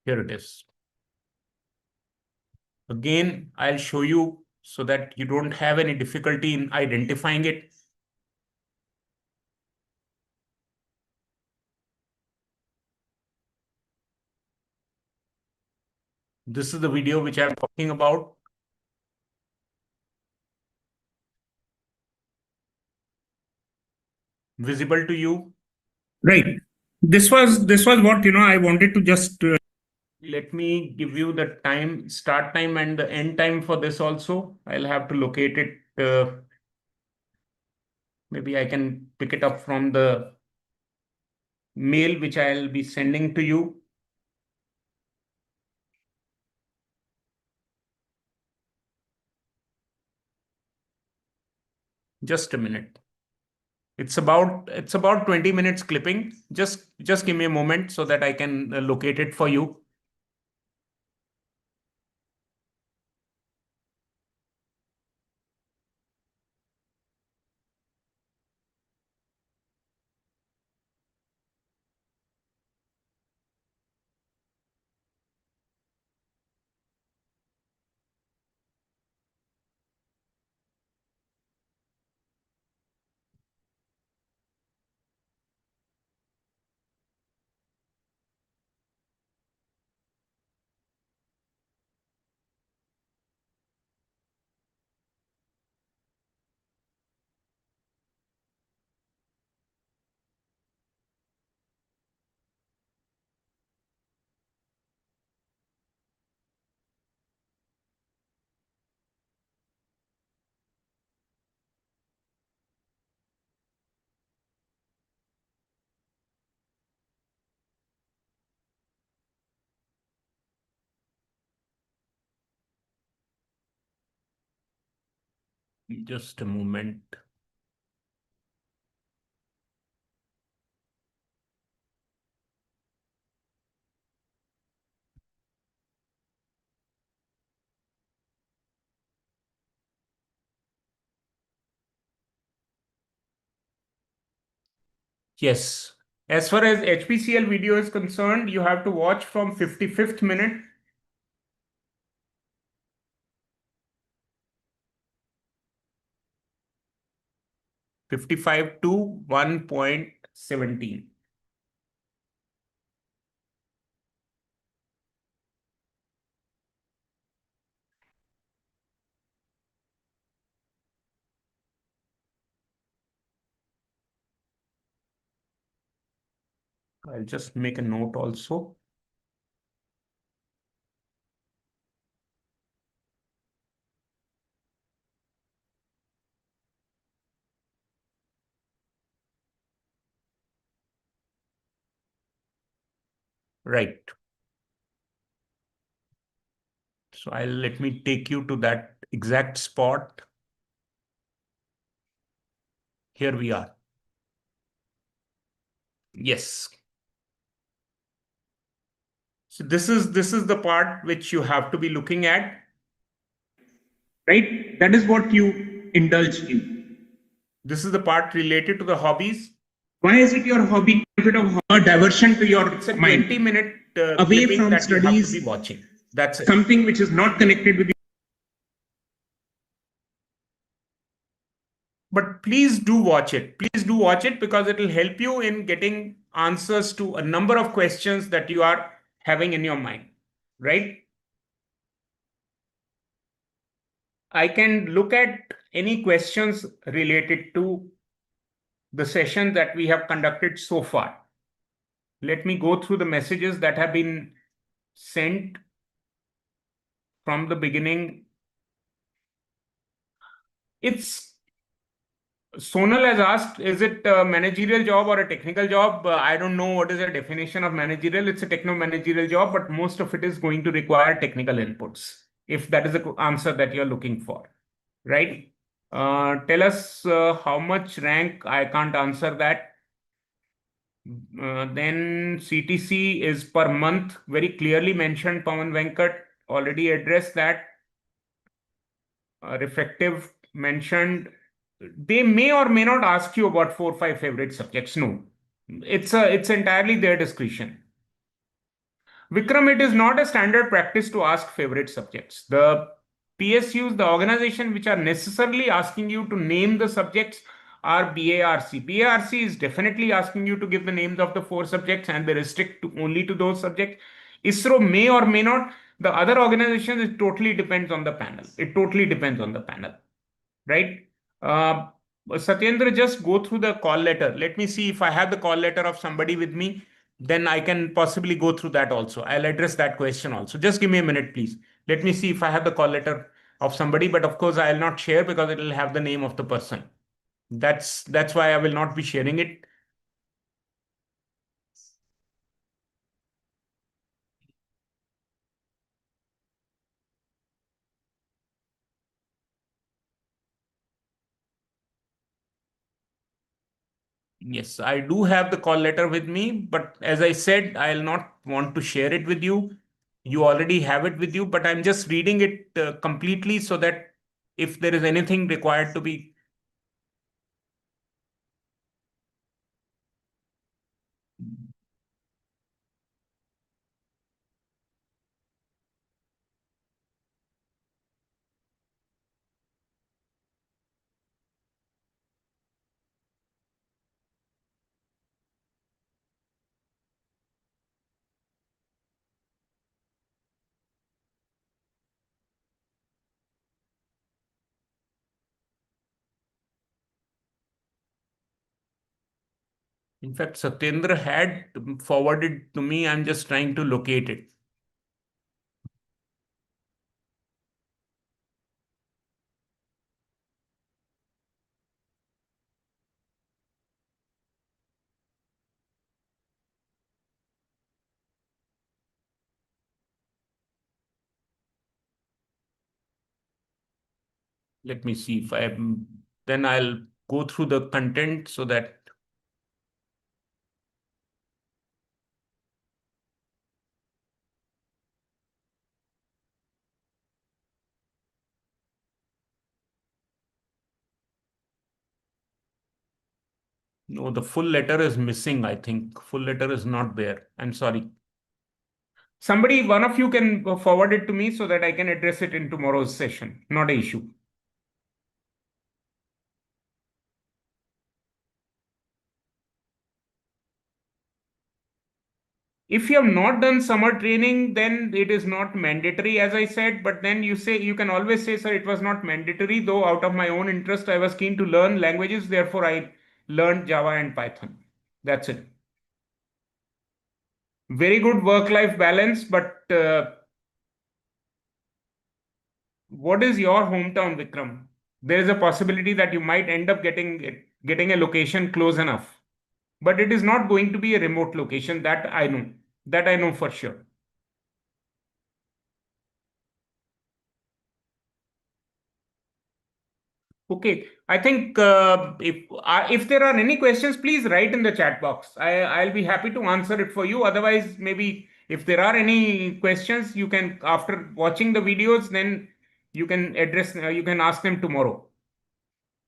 Here it is. Again, I'll show you so that you don't have any difficulty in identifying it. This is the video which I'm talking about. Visible to you? Right. This was what I wanted to just Let me give you the time, start time and the end time for this also. I'll have to locate it. Maybe I can pick it up from the mail which I'll be sending to you. Just a minute. It's about 20 minutes clipping. Just give me a moment so that I can locate it for you. Just a moment. Yes. As far as HPCL video is concerned, you have to watch from 55th minute. '55 to 1.17. I'll just make a note also. Right. So let me take you to that exact spot. Here we are. Yes. So this is the part which you have to be looking at. right. That is what you indulge in. This is the part related to the hobbies. Why is it your hobby? A bit of a diversion to your It's a mind 20-minute away clipping from that you have to be studies, watching. That's it. something which is not connected with But please do watch it. Please do watch it because it will help you in getting answers to a number of questions that you are having in your mind, right? I can look at any questions related to the session that we have conducted so far. Let me go through the messages that have been sent from the beginning. It's Sonal has asked, is it a managerial job or a technical job? I don't know what is the definition of managerial. It's a techno-managerial job, but most of it is going to require technical inputs, if that is the answer that you're looking for, right? Tell us how much rank. I can't answer that. Then CTC is per month, very clearly mentioned. Pawan Venkat already addressed that. Reflective mentioned. They may or may not ask you about 4 or 5 favorite subjects. No, it's entirely their discretion. Vikram, it is not a standard practice to ask favorite subjects. The PSUs, the organization which are necessarily asking you to name the subjects are BARC. BARC is definitely asking you to give the names of the four subjects and they restrict to only to those subjects. ISRO may or may not. The other organizations, it totally depends on the panel. It totally depends on the panel, right? Uh, Satyendra, just go through the call letter. Let me see if I have the call letter of somebody with me, then I can possibly go through that also. I'll address that question also. Just give me a minute, please. Let me see if I have the call letter of somebody, but of course I'll not share because it will have the name of the person. That's why I will not be sharing it. Yes, I do have the call letter with me, but as I said, I'll not want to share it with you. You already have it with you, but I'm just reading it completely so that if there is anything required to be. In fact, Satyendra had forwarded to me. I'm just trying to locate it. Let me see if then I'll go through the content so that. No, the full letter is missing, I think. Full letter is not there. I'm sorry. Somebody, one of you can forward it to me so that I can address it in tomorrow's session. Not an issue. If you have not done summer training, then it is not mandatory, as I said. But then you can always say, sir, it was not mandatory, though out of my own interest, I was keen to learn languages. Therefore, I learned Java and Python. That's it. Very good work-life balance, but what is your hometown, Vikram? There is a possibility that you might end up getting a location close enough, but it is not going to be a remote location. That I know. That I know for sure. Okay, I think if there are any questions, please write in the chat box. I'll be happy to answer it for you. Otherwise, maybe if there are any questions, you can after watching the videos, then you can ask them tomorrow.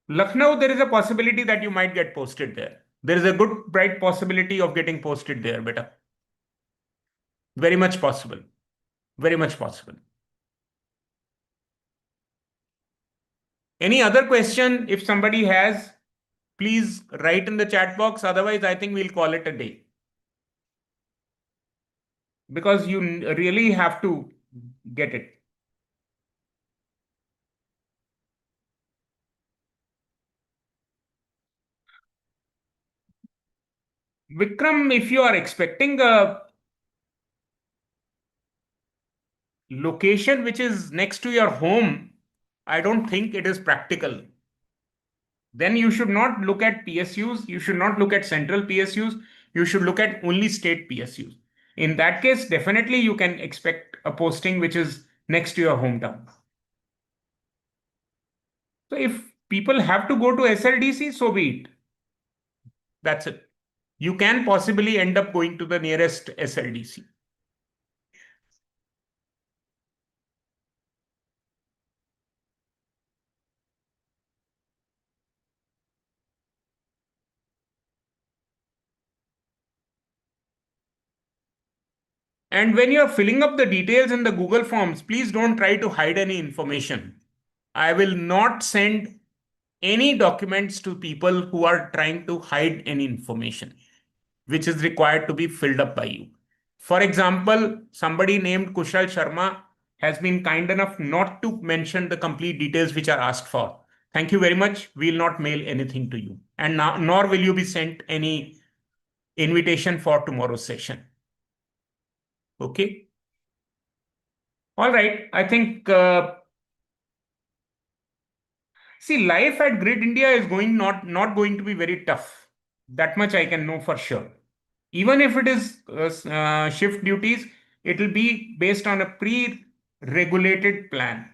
Lucknow, there is a possibility that you might get posted there. There is a good bright possibility of getting posted there, beta. Very much possible. Very much possible. Any other question? If somebody has, please write in the chat box. Otherwise, I think we'll call it a day because you really have to get it. Vikram, if you are expecting a location which is next to your home, I don't think it is practical. Then you should not look at PSUs. You should not look at central PSUs. You should look at only state PSUs. In that case, definitely you can expect a posting which is next to your hometown. So if people have to go to SLDC, so be it. That's it. You can possibly end up going to the nearest SLDC. And when you're filling up the details in the Google Forms, please don't try to hide any information. I will not send any documents to people who are trying to hide any information which is required to be filled up by you. For example, somebody named Kushal Sharma has been kind enough not to mention the complete details which are asked for. Thank you very much. We will not mail anything to you, and nor will you be sent any invitation for tomorrow's session. Okay. All right. I think, see, life at Grid India is not going to be very tough. That much I can know for sure. Even if it is shift duties, it will be based on a pre-regulated plan,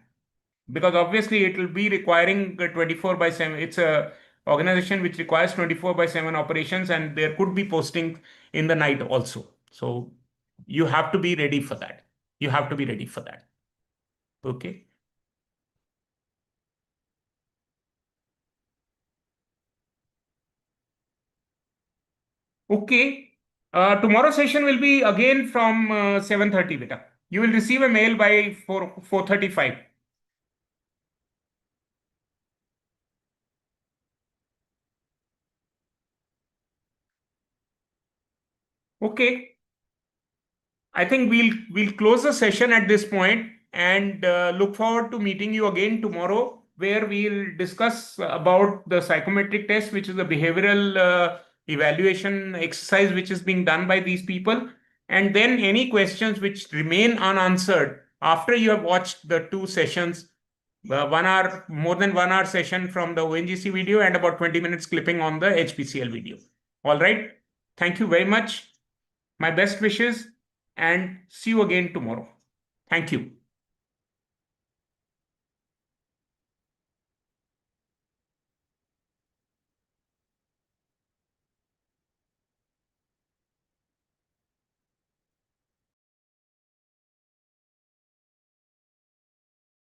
because obviously it will be requiring 24 by 7. It's a organization which requires 24 by 7 operations, and there could be posting in the night also. So you have to be ready for that. You have to be ready for that. Okay. Okay. Tomorrow session will be again from 7:30, beta. You will receive a mail by 4:35. Okay. I think we'll close the session at this point, and look forward to meeting you again tomorrow, where we'll discuss about the psychometric test, which is a behavioral evaluation exercise which is being done by these people, and then any questions which remain unanswered after you have watched the two sessions, 1 hour, more than 1 hour session from the ONGC video and about 20 minutes clipping on the HPCL video. All right. Thank you very much. My best wishes, and see you again tomorrow. Thank you.